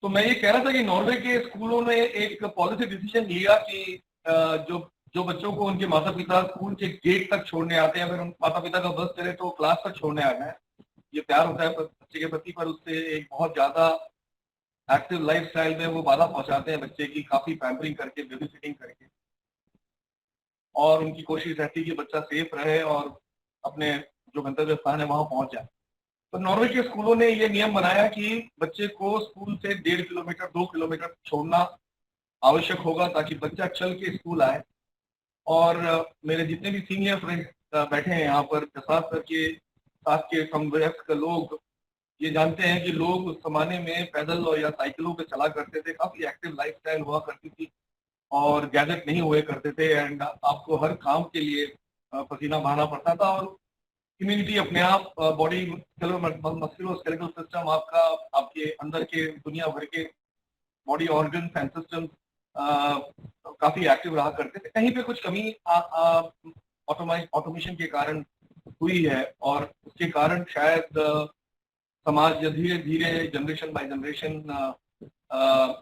तो मैं ये कह रहा था कि नॉर्वे के स्कूलों ने एक पॉलिसी डिसीजन लिया कि जो जो बच्चों को उनके माता पिता स्कूल के गेट तक छोड़ने आते हैं, अगर उन माता पिता का बस चले तो क्लास तक छोड़ने आ जाए। ये प्यार होता है बच्चे के प्रति, पर उससे एक बहुत ज्यादा एक्टिव लाइफ स्टाइल में वो बाधा पहुंचाते हैं बच्चे की, काफी पैम्परिंग करके, बेबी सिटिंग करके। और उनकी कोशिश रहती है कि बच्चा सेफ रहे और अपने जो गंतव्य स्थान है वहां पहुंच जाए। तो नॉर्वे के स्कूलों ने ये नियम बनाया कि बच्चे को स्कूल से 1.5 किलोमीटर 2 किलोमीटर छोड़ना आवश्यक होगा, ताकि बच्चा चल के स्कूल आए। और मेरे जितने भी सीनियर फ्रेंड्स बैठे हैं यहाँ पर, खास करके साथ के समवयस्क लोग ये जानते हैं कि लोग उस जमाने में पैदल और या साइकिलों पे चला करते थे, काफी एक्टिव लाइफस्टाइल हुआ करती थी और गैजेट नहीं हुए करते थे। एंड आपको हर काम के लिए पसीना बहाना पड़ता था, और इम्यूनिटी अपने आप, बॉडी मस्कुलोस्केलेटल सिस्टम आपका, आपके अंदर के दुनिया भर के बॉडी ऑर्गन्स एंड सिस्टम काफी एक्टिव रहा करते थे। कहीं पे कुछ कमी ऑटोमेशन के कारण हुई है, और उसके कारण शायद समाज धीरे धीरे जनरेशन बाय जनरेशन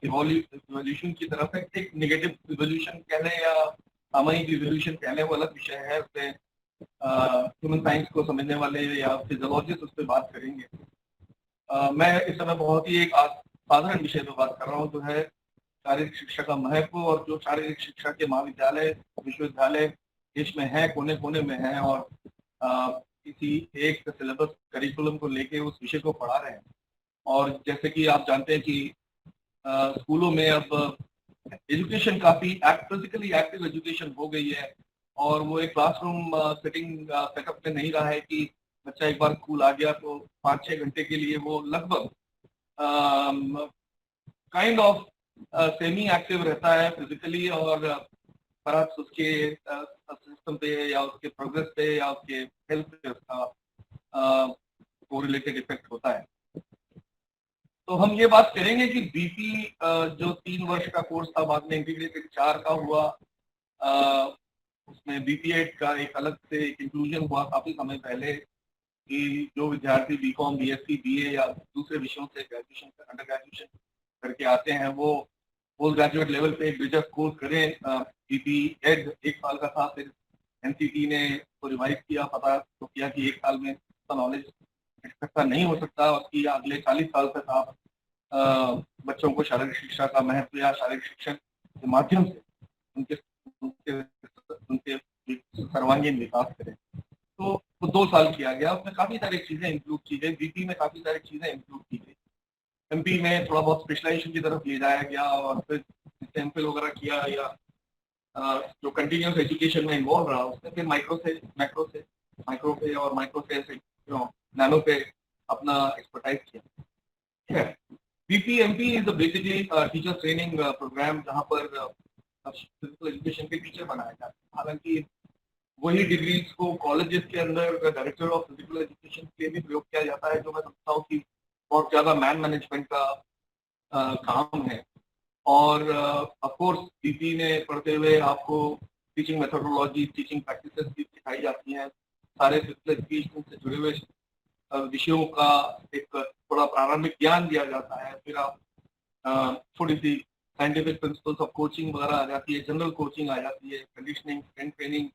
इवोल्यूशन की तरफ है। एक नेगेटिव इवोल्यूशन कह लें या सामयिक इवोल्यूशन कह लें, वो अलग विषय है। उससे ह्यूमन साइंस को समझने वाले या फिजियोलॉजिस्ट उस पर बात करेंगे। मैं इस समय बहुत ही एक साधारण विषय पर बात कर रहा हूँ, जो है शारीरिक शिक्षा का महत्व। और जो शारीरिक शिक्षा के महाविद्यालय विश्वविद्यालय देश में है, कोने कोने में है, और किसी एक सिलेबस करिकुलम को लेके उस विषय को पढ़ा रहे हैं। और जैसे कि आप जानते हैं कि स्कूलों में अब एजुकेशन काफी फिजिकली एक्टिव एजुकेशन हो गई है, और वो एक क्लासरूम सेटिंग सेटअप में नहीं रहा है कि बच्चा एक बार स्कूल आ गया तो 5-6 घंटे के लिए वो लगभग काइंड ऑफ सेमी एक्टिव रहता है फिजिकली, और परहाप्स उसके सिस्टम पे या उसके प्रोग्रेस पे या उसके हेल्थ पे उसका कोरिलेटेड इफेक्ट होता है। तो हम ये बात करेंगे कि बीपी जो 3 वर्ष का कोर्स था, बाद में इंटीग्रेटेड 4 का हुआ, उसमें बीपी8 का एक अलग से इंक्लूजन हुआ काफी समय पहले, कि जो विद्यार्थी बीकॉम, बीएससी, बीए या दूसरे विषयों से ग्रेजुएशन, अंडर ग्रेजुएशन करके आते हैं, वो पोस्ट ग्रेजुएट लेवल पे एक बेहतर कोर्स करें। बीपी8 1 साल का था, फिर एनसीटी ने उसको रिवाइज किया, पता तो किया कि 1 साल में नॉलेज इकट्ठा नहीं हो सकता, उसकी अगले 40 साल तक आप बच्चों को शारीरिक शिक्षा का महत्व या शारीरिक शिक्षण के माध्यम से उनके उनके उनके सर्वांगीण विकास करें। तो 2 साल किया गया, उसमें काफी सारी चीजें इंक्लूड की गई, बीपी में काफी सारी चीजें इंक्लूड की गई, एमपी में थोड़ा बहुत स्पेशलाइजेशन की तरफ ले जाया गया, और फिर एमफिल वगैरह किया या जो कंटिन्यूस एजुकेशन में इन्वॉल्व रहा, उसने फिर माइक्रो पे और माइक्रो से नैनो पे अपना एक्सपर्टाइज किया। BPMP is basically teacher training programme, जहाँ पर फिजिकल एजुकेशन के टीचर बनाए जाते हैं। हालांकि वही डिग्रीज को कॉलेजेस के अंदर डायरेक्टर ऑफ फिजिकल एजुकेशन के लिए भी प्रयोग किया जाता है, जो मैं समझता हूँ कि बहुत ज्यादा मैन मैनेजमेंट का काम है। और ऑफ कोर्स बीपी में पढ़ते हुए आपको टीचिंग मेथोडोलॉजी, टीचिंग प्रैक्टिसेस भी सिखाई जाती हैं, सारे फिजिकल एजुकेशन से जुड़े हुए विषयों का एक थोड़ा प्रारंभिक ज्ञान दिया जाता है। फिर आप थोड़ी सी साइंटिफिक प्रिंसिपल्स ऑफ कोचिंग वगैरह आ जाती है, जनरल कोचिंग आ जाती है, कंडीशनिंग, स्ट्रेंथ ट्रेनिंग,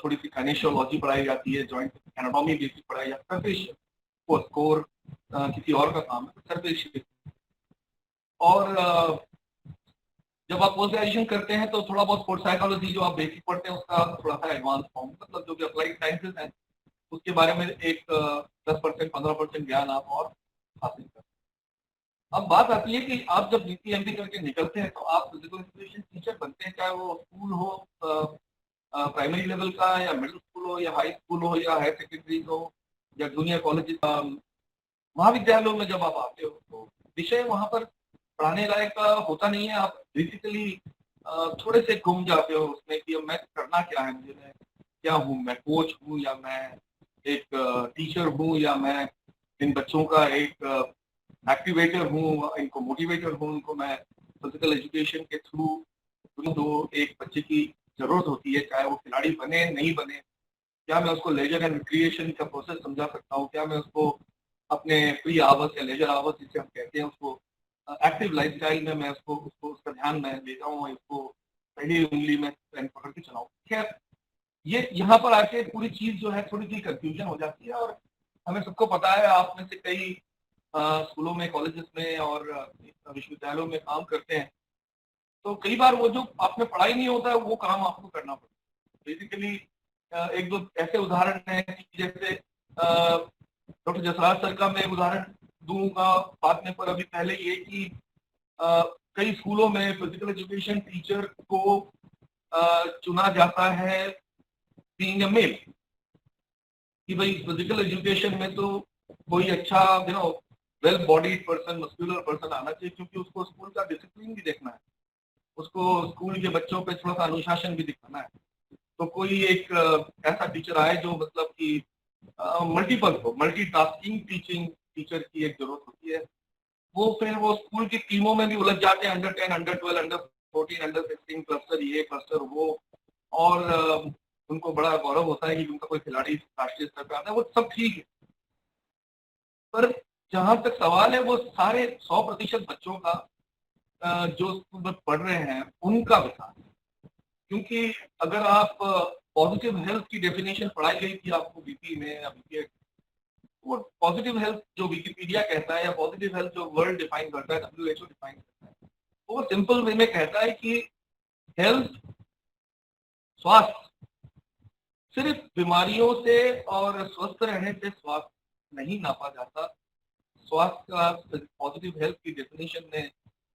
थोड़ी सी काइनेशियोलॉजी पढ़ाई जाती है, जॉइंट एनाटॉमी बेसिक पढ़ाई जाती है, स्कोर किसी और का काम है, सरफेस। और जब आप पोस्ट ग्रेजुएशन करते हैं तो थोड़ा बहुत स्पोर्ट्स साइकोलॉजी जो आप बेसिक पढ़ते हैं उसका थोड़ा सा एडवांस फॉर्म, मतलब जो भी अप्लाइड साइंसेज हैं उसके बारे में एक 10% 15% ज्ञान आप और हासिल करते हैं। अब बात आती है कि आप जब बीपीएमपी करके निकलते हैं तो आप फिजिकल एजुकेशन टीचर बनते हैं, चाहे वो स्कूल हो, प्राइमरी लेवल का, या मिडिल स्कूल हो, या हाई स्कूल हो, या हायर सेकेंडरी हो, या जूनियर कॉलेज, महाविद्यालयों में जब आप आते हो तो विषय वहां पर पढ़ाने लायक का होता नहीं है। आप बेसिकली थोड़े से घूम जाते हो उसमें कि मैं करना क्या है, मुझे मैं क्या हूँ, मैं कोच हूँ या मैं एक टीचर हूँ, या मैं इन बच्चों का एक एक्टिवेटर हूँ, इनको मोटिवेटर हूँ, उनको मैं फिजिकल एजुकेशन के थ्रू जो एक बच्चे की जरूरत होती है, चाहे वो खिलाड़ी बने नहीं बने, क्या मैं उसको लेजर एंड रिक्रिएशन का प्रोसेस समझा सकता हूँ, क्या मैं उसको अपने फ्री आवर्स या लेजर आवर्स जिसे हम कहते हैं उसको एक्टिव लाइफस्टाइल में मैं उसको उसको उसका ध्यान मैं देता हूँ, इसको पहली उंगली में पेन पकड़ के चलाऊँ। खैर, ये यहाँ पर आके पूरी चीज जो है थोड़ी सी कंफ्यूजन हो जाती है। और हमें सबको पता है, आप में से कई स्कूलों में, कॉलेजेस में और विश्वविद्यालयों में काम करते हैं, तो कई बार वो जो आपने पढ़ाई नहीं होता है वो काम आपको करना पड़ता है। बेसिकली एक दो ऐसे उदाहरण हैं कि जैसे डॉक्टर जसराज सर का मैं उदाहरण दूंगा बाद में, पर अभी पहले ये कि कई स्कूलों में फिजिकल एजुकेशन टीचर को चुना जाता है बीइंग अ मेल, कि भाई फिजिकल एजुकेशन में तो कोई अच्छा well bodied person, muscular person आना चाहिए, क्योंकि उसको स्कूल का डिसिप्लिन भी देखना है, उसको स्कूल के बच्चों पे थोड़ा सा अनुशासन भी दिखाना है। तो कोई एक ऐसा टीचर आए जो मतलब कि मल्टीपल हो, मल्टीटास्किंग टीचिंग टीचर की एक जरूरत होती है। वो फिर वो स्कूल की टीमों में भी उलझ जाते हैं, under 10, under 12, under 14, under 16, cluster ये क्लस्टर वो। और उनको बड़ा गौरव होता है कि उनका कोई खिलाड़ी राष्ट्रीय स्तर पर आता है, वो सब ठीक है। पर जहां तक सवाल है वो सारे 100% बच्चों का जो स्कूल में पढ़ रहे हैं उनका विकास। क्योंकि अगर आप पॉजिटिव हेल्थ की डेफिनेशन पढ़ाई गई थी आपको बीपी में या बीपी, वो पॉजिटिव हेल्थ जो विकिपीडिया कहता है या पॉजिटिव हेल्थ जो वर्ल्ड डिफाइन करता है, WHO डिफाइन करता है, वो सिंपल वे में कहता है कि हेल्थ, स्वास्थ्य, सिर्फ बीमारियों से और स्वस्थ रहने से स्वास्थ्य नहीं नापा जाता। स्वास्थ्य का पॉजिटिव हेल्थ की डेफिनेशन में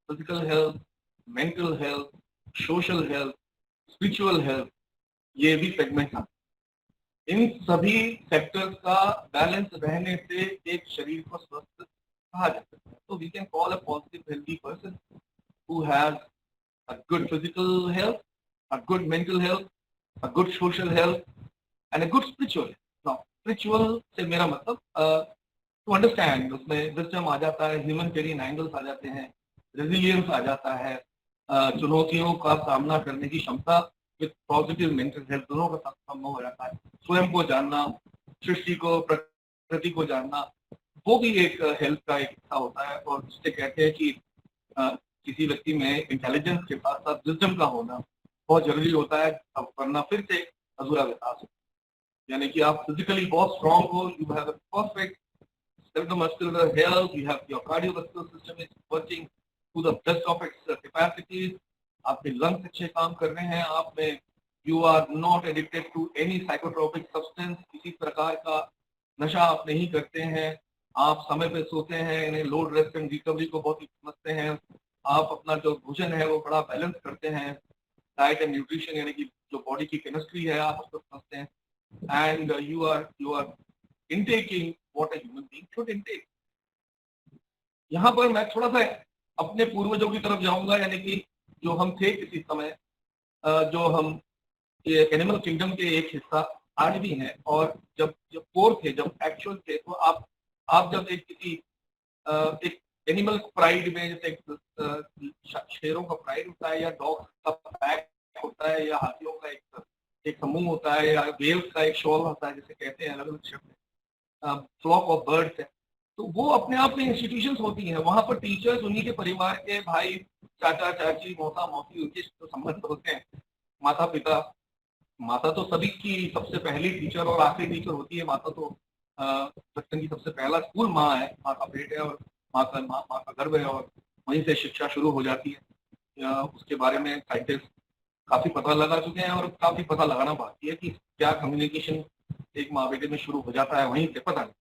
physical health, mental health, social health, spiritual health, ये भी सेगमेंट है। इन सभी सेक्टर्स का बैलेंस रहने से एक शरीर को स्वस्थ कहा जा सकता है। तो we can call a positive healthy person who has a good physical health, a good mental health, a good social health and a good spiritual health. Now spiritual से मेरा मतलब टू अंडरस्टैंड, उसमें विजडम आ जाता है, humanitarian angles आ जाते हैं, resilience आ जाता है, चुनौतियों का सामना करने की क्षमता विद पॉजिटिव मेंटल हेल्थ दोनों का संभव हो जाता है। स्वयं को जानना, सृष्टि को, प्रकृति को जानना, वो भी एक हेल्थ का एक हिस्सा होता है। और जिससे कहते हैं कि किसी व्यक्ति में इंटेलिजेंस के साथ साथ विजडम का होना बहुत जरूरी होता है, अब वरना फिर से अधूरा विकास हो। यानी कि आप फिजिकली बहुत स्ट्रांग हो, you have a perfect muscular health, you have your cardiovascular system is working to the best of its capacities, आपके lungs अच्छे काम कर रहे हैं, आप में you are not addicted to any psychotropic substance, किसी प्रकार का नशा आप नहीं करते हैं, आप समय पे सोते हैं, इन्हें लोड रेस्ट एंड रिकवरी को बहुत ही समझते हैं, आप अपना जो भोजन है वो बड़ा बैलेंस करते हैं, डाइट एंड न्यूट्रिशन यानी कि जो बॉडी की केमिस्ट्री है आप उसको समझते हैं, and you are intaking what a human being should intake। यहाँ पर मैं थोड़ा सा अपने पूर्वजों की तरफ जाऊंगा, यानी कि जो हम थे किसी समय, जो हम एनिमल किंगडम के एक हिस्सा आज भी हैं, और जब जब कोर थे, जब एक्चुअल थे, तो आप जब एक किसी एक एनिमल प्राइड में, जैसे शेरों का प्राइड होता है, या डॉग का पैक होता है, या हाथियों का एक समूह होता है, या वेल्स का एक शॉल होता है, जिसे कहते हैं अलग अलग शब्द, फ्लॉक ऑफ बर्ड्स है, तो वो अपने आप में इंस्टीट्यूशंस होती हैं। वहां पर टीचर्स, उन्हीं के परिवार के भाई, चाचा चाची, मौसा मौसी, उनके जो संबंध होते हैं, माता पिता। माता तो सभी की सबसे पहली टीचर और आखिरी टीचर होती है। माता तो बच्चन की सबसे पहला स्कूल माँ है, माँ का पेट है, और माँ का गर्भ है, और वहीं से शिक्षा शुरू हो जाती है। उसके बारे में साइंटिस्ट काफी पता लगा चुके हैं, और काफी पता लगाना बाकी है कि क्या कम्युनिकेशन एक माँ बेटे में शुरू हो जाता है वहीं से, पता नहीं।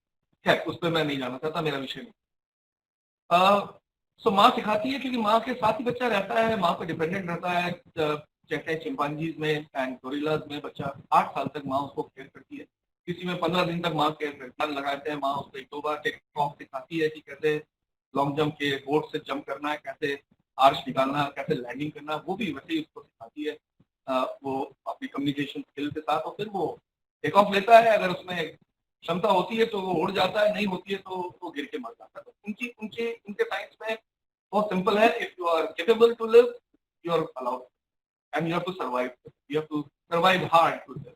खैर, उस पर मैं नहीं जाना चाहता, मेरा विषय नहीं। सो माँ सिखाती है, क्योंकि माँ के साथ ही बच्चा रहता है, माँ पे डिपेंडेंट रहता है। कहते हैं चिंपांजीज में एंड गोरिल्लाज में बच्चा 8 साल तक माँ उसको केयर करती है, किसी में 15 दिन तक माँ केयर करती है, लगाते हैं माँ उसको 1-2 बार टेक ऑफ सिखाती है कि कैसे लॉन्ग जंप के बोर्ड से जंप करना है, कैसे आर्च निकालना है, कैसे लैंडिंग करना है, वो भी वैसे ही उसको सिखाती है। वो अपनी कम्युनिकेशन स्किल के साथ, और फिर वो टेक ऑफ लेता है। अगर उसमें क्षमता होती है तो वो उड़ जाता है, नहीं होती है तो वो गिर के मर जाता है। तो उनके साइंस में बहुत सिंपल है, if you are capable to live, you are allowed, and you have to survive, you have to survive hard to live.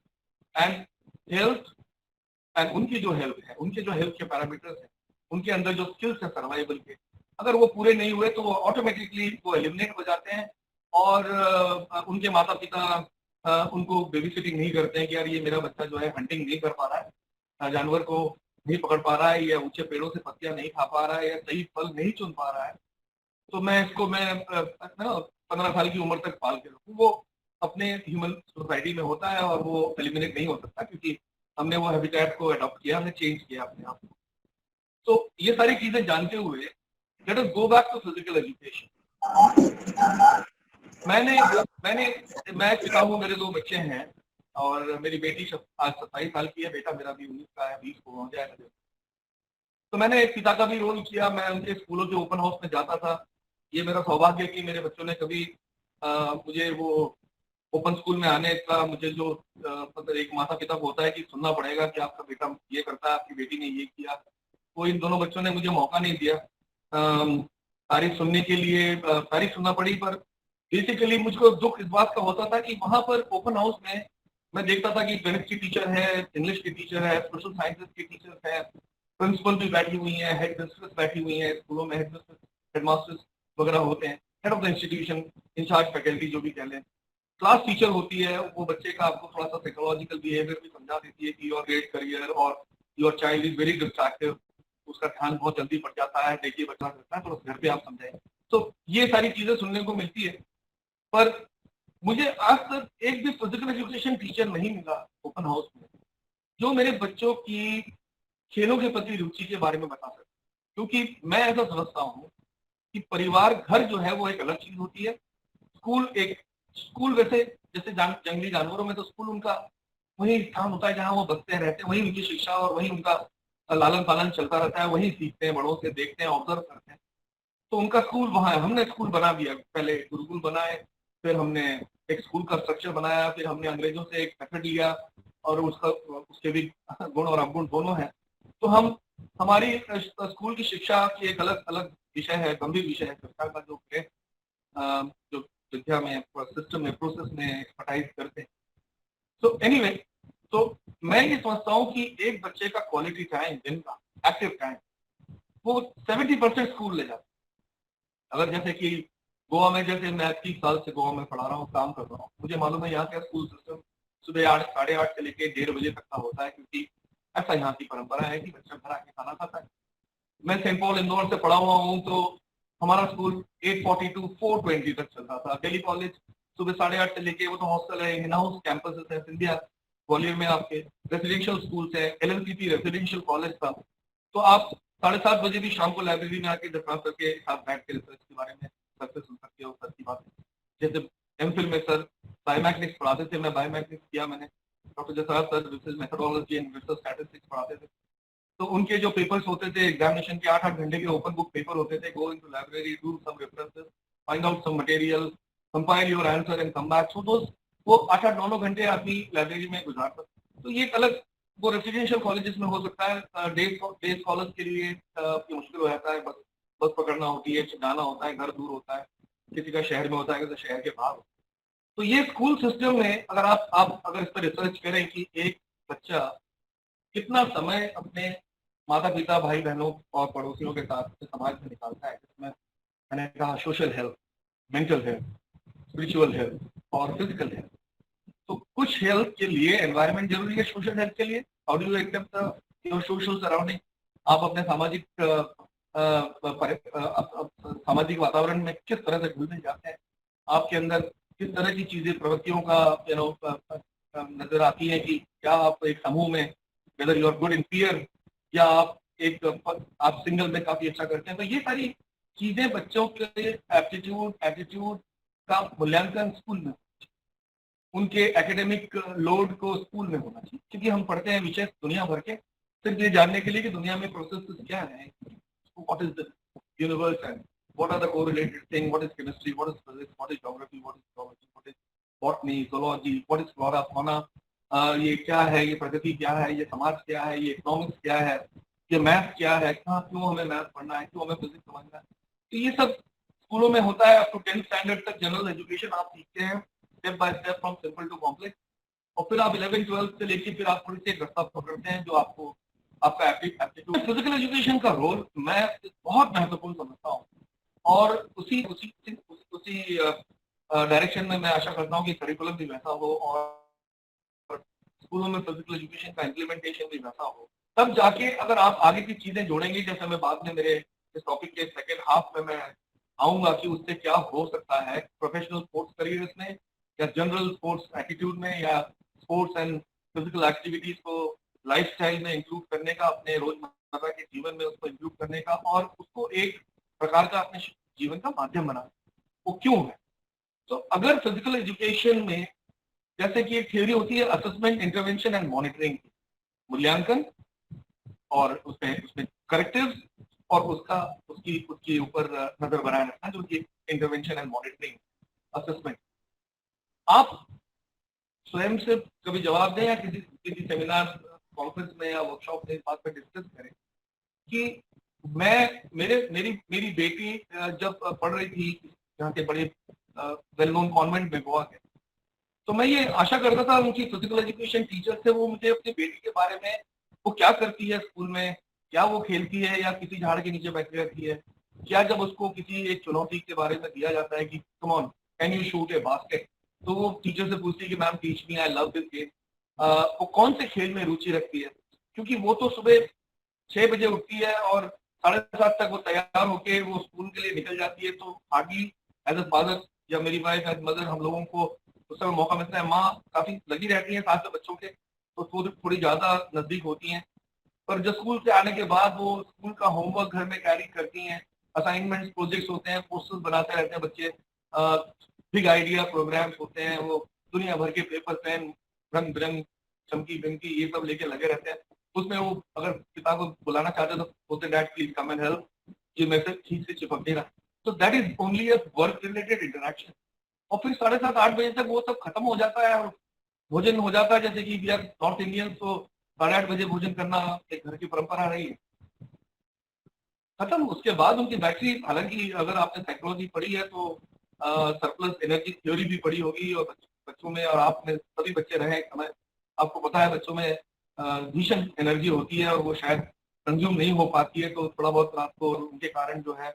And health, and उनकी जो हेल्थ है, उनके जो हेल्थ के पैरामीटर्स हैं, उनके अंदर जो स्किल्स है सर्वाइवल के, अगर वो पूरे नहीं हुए तो वो ऑटोमेटिकली वो एलिमिनेट हो जाते हैं, और उनके माता पिता उनको बेबी सिटिंग नहीं करते हैं कि यार ये मेरा बच्चा जो है हंटिंग नहीं कर पा रहा है, जानवर को नहीं पकड़ पा रहा है, या ऊंचे पेड़ों से पत्तियां नहीं खा पा रहा है, या सही फल नहीं चुन पा रहा है, तो मैं इसको मैं 15 साल की उम्र तक पाल के रखूँ। वो अपने ह्यूमन सोसाइटी में होता है और वो एलिमिनेट नहीं हो सकता, क्योंकि हमने वो हैबिटेट को अडॉप्ट किया, हमने चेंज किया अपने आप को। तो ये सारी चीजें जानते हुए let us go back to physical education. मैं एक पिता हूँ, मेरे 2 बच्चे हैं, और मेरी बेटी आज 27 साल की है, बेटा मेरा भी 19 का है, 20 को हो जाएगा। तो मैंने एक पिता का भी रोल किया, मैं उनके स्कूलों के ओपन हाउस में जाता था। ये मेरा सौभाग्य कि मेरे बच्चों ने कभी मुझे वो ओपन स्कूल में आने का, मुझे जो मतलब एक माता पिता को होता है कि सुनना पड़ेगा कि आपका बेटा ये करता है, आपकी बेटी ने ये किया, वो इन दोनों बच्चों ने मुझे मौका नहीं दिया तारीफ सुनने के लिए। तारीफ सुनना पड़ी, पर बेसिकली मुझको दुख इस बात का होता था कि वहां पर ओपन हाउस में मैं देखता था कि गणित की टीचर है, इंग्लिश की टीचर है, सोशल साइंसेज की टीचर है, प्रिंसिपल भी बैठी हुई है, हेड मिस्ट्रेस बैठी हुई है, स्कूलों में हेड मिस्ट्रेस, हेडमास्टर्स वगैरह होते हैं, head of the institution, in charge faculty जो भी कह लें, क्लास टीचर होती है, वो बच्चे का आपको थोड़ा सा साइकोलॉजिकल बिहेवियर भी समझा देती है कि योर ग्रेट करियर और your child is very destructive, उसका ध्यान बहुत जल्दी पड़ जाता है, देखिए बच्चा करता है, तो घर पे आप समझाएं। तो ये सारी चीजें सुनने को मिलती है, पर मुझे आज तक एक भी फिजिकल एजुकेशन टीचर नहीं मिला ओपन हाउस में जो मेरे बच्चों की खेलों के प्रति रुचि के बारे में बता सके। क्योंकि मैं ऐसा समझता हूँ कि परिवार, घर जो है वो एक अलग चीज होती है, स्कूल वैसे जैसे जंगली जानवरों में तो स्कूल उनका वही स्थान होता है जहाँ वो बसते रहते हैं, वही उनकी शिक्षा और वही उनका लालन पालन चलता रहता है, वही सीखते हैं, बड़ों से देखते हैं, ऑब्जर्व करते हैं, तो उनका स्कूल वहां है। हमने स्कूल बना दिया, पहले गुरुकुल बनाए, फिर हमने एक स्कूल का स्ट्रक्चर बनाया, फिर हमने अंग्रेजों से एक मेथड लिया, और उसके भी गुण और अवगुण दोनों हैं। तो हमारी स्कूल की शिक्षा की एक अलग अलग विषय है, गंभीर विषय है शिक्षा का, जो विद्या में, सिस्टम में, प्रोसेस में एक्सपर्टाइज करते हैं। तो एनीवे, तो मैं ये समझता हूँ कि एक बच्चे का क्वालिटी टाइम, दिन का एक्टिव टाइम, वो 70% स्कूल ले जाता है। अगर जैसे कि गोवा में, जैसे मैं 30 साल से गोवा में पढ़ा रहा हूँ, काम कर रहा हूँ, मुझे मालूम है यहाँ का स्कूल सिस्टम सुबह 8, 8:30 से लेके 1:30 बजे तक का होता है, क्योंकि ऐसा यहाँ की परंपरा है कि बच्चा घर आके खाना खाता है। मैं सेंट पॉल इंदौर से पढ़ा हुआ हूँ, तो हमारा स्कूल 8:40 to 4:20 तक चलता था। दिल्ली कॉलेज सुबह 8:30 से लेके, वो तो हॉस्टल है, इन हाउस कैंपस है, सिंधिया ग्वालियर में आपके रेसिडेंशियल स्कूल है, LLCP रेसिडेंशियल कॉलेज था। तो आप 7:30 बजे भी शाम को लाइब्रेरी में आके दरख्वास्त करके साथ बैठ के रिसर्च के बारे में सर से सुन सकते हो, सर की बातें। जैसे एमफिल में सर बायोमैग्नेटिक्स पढ़ाते थे, मैं बायोमैग्नेटिक्स किया मैंने, doctor Jasraj sir research methodology and research statistics पढ़ाते थे। तो उनके जो पेपर्स होते थे एग्जामिनेशन के, 8-8 घंटे के ओपन बुक पेपर होते थे, go into library, do some references, find out some material, compile your answer and come back. So वो 8-8, 9-9 घंटे आदमी लाइब्रेरी में गुजारता। तो ये एक अलग, वो रेसिडेंशियल कॉलेजेस में हो सकता है, डे स्कॉलर्स के लिए मुश्किल हो जाता है, बस पकड़ना होती है, जाना होता है, घर दूर होता है, किसी का शहर में होता है, किसी शहर के बाहर। तो ये स्कूल सिस्टम में अगर आप अगर इस पर रिसर्च करें कि एक बच्चा कितना समय अपने माता पिता, भाई बहनों और पड़ोसियों के साथ समाज में निकालता है, जिसमें मैंने कहा social health, mental health, spiritual health और फिजिकल हेल्थ। तो कुछ हेल्थ के लिए एनवायरनमेंट जरूरी है, सोशल हेल्थ के लिए how do you accept your social surrounding. आप अपने सामाजिक वातावरण में किस तरह से घुलते जाते हैं, आपके अंदर किस तरह की चीजें, प्रवृत्तियों का नजर आती है कि क्या आप एक समूह में, whether you are good in peer, या आप सिंगल में काफी अच्छा करते हैं। तो ये सारी चीजें बच्चों के एटीट्यूड का मूल्यांकन स्कूल में, उनके एकेडमिक लोड को स्कूल में होना चाहिए, क्योंकि हम पढ़ते हैं विषय दुनिया भर के सिर्फ ये जानने के लिए कि दुनिया में प्रोसेस क्या है, what is the universe and what are the correlated thing, what is chemistry, what is physics, what is geography, what is zoology, what is botany, zoology, what is flora fauna, ये क्या है, ये प्रगति क्या है, ये समाज क्या है, ये इकोनॉमिक्स क्या है, ये मैथ क्या है, कहाँ क्यों हमें मैथ पढ़ना है, क्यों हमें फिजिक्स समझना है। तो ये सब स्कूलों में होता है। अप टू 10th स्टैंडर्ड तक जनरल एजुकेशन आप सीखते हैं, step by step from simple to complex, और फिर आप 11th 12th से लेके फिर आप थोड़ी सी एक रास्ता पकड़ते हैं जो आपको आपका एप्टीट्यूड। फिजिकल एजुकेशन का रोल मैं बहुत महत्वपूर्ण समझता हूँ। और उसी उसी उसी डायरेक्शन में मैं आशा करता हूँ कि करिकुलम भी वैसा हो और स्कूलों में फिजिकल एजुकेशन का इम्प्लीमेंटेशन भी वैसा हो। तब जाके अगर आप आगे की चीजें जोड़ेंगे, जैसे मैं बाद में मेरे इस टॉपिक के सेकेंड हाफ में मैं आऊंगा कि उससे क्या हो सकता है प्रोफेशनल स्पोर्ट्स करियर में या जनरल स्पोर्ट्स एटीट्यूड में या स्पोर्ट्स एंड फिजिकल एक्टिविटीज को लाइफस्टाइल में इंक्लूड करने का, अपने रोजमर्रा के जीवन में उसको इंक्लूड करने का और उसको एक प्रकार का अपने जीवन का माध्यम बनाना, वो क्यों है। तो अगर फिजिकल एजुकेशन में जैसे कि एक थ्योरी होती है असेसमेंट, इंटरवेंशन एंड मॉनिटरिंग, मूल्यांकन और उसमें उसमें करेक्टिव्स और उसका उसकी उसके ऊपर नजर बनाए रखना, जो कि इंटरवेंशन एंड मॉनिटरिंग असेसमेंट। आप स्वयं से कभी जवाब दें या किसी किसी सेमिनार, कॉन्फ्रेंस में या वर्कशॉप में इस बात पर डिस्कस करें कि मैं मेरे मेरी मेरी बेटी जब पढ़ रही थी यहाँ के बड़े वेल नोन कॉन्वेंट में गोवा के, तो मैं ये आशा करता था उनकी फिजिकल एजुकेशन टीचर से वो मुझे अपनी बेटी के बारे में, वो क्या करती है स्कूल में, क्या वो खेलती है या किसी झाड़ के नीचे बैठी रहती है, क्या जब उसको किसी एक चुनौती के बारे में दिया जाता है कि come on can you shoot A basket, तो वो टीचर से पूछती है कि ma'am teach me, I love this game, वो कौन से खेल में रुचि रखती है, क्योंकि वो तो सुबह 6 बजे उठती है और 7:30 तक वो तैयार होके वो स्कूल के लिए निकल जाती है। तो हार्डली एज अ फादर या मेरी वाइफ एज मदर हम लोगों को उस समय मौका मिलता है, माँ काफी लगी रहती है साथ में बच्चों के, तो थोड़ी ज्यादा नजदीक होती हैं। पर जब स्कूल से आने के बाद वो स्कूल का होमवर्क घर में कैरी करती हैं, असाइनमेंट्स प्रोजेक्ट्स होते हैं, पोस्टर्स बनाते रहते हैं बच्चे, बिग आइडिया प्रोग्राम्स होते हैं, वो दुनिया भर के पेपर पेन रंग बिरंग चमकी बिमकी ये सब लेके लगे रहते हैं। उसमें वो अगर पिता को बुलाना चाहते तो बोलते dad please come and help, ये मैसेज ठीक से चिपक देना। तो that is only a work related interaction. और फिर 7:30-8 बजे तक वो सब खत्म हो जाता है और भोजन हो जाता है, जैसे कि यार नॉर्थ इंडियंस तो 8:30 बजे भोजन करना एक घर की परंपरा रही है, खत्म। उसके बाद उनकी बैटरी, हालांकि अगर आपने साइकोलॉजी पढ़ी है तो सरप्लस एनर्जी थ्योरी भी पढ़ी होगी, और बच्चों में और आप में सभी बच्चे रहे एक समय, आपको पता है बच्चों में भीषण एनर्जी होती है और वो शायद कंज्यूम नहीं हो पाती है, तो थोड़ा बहुत रात को उनके कारण जो है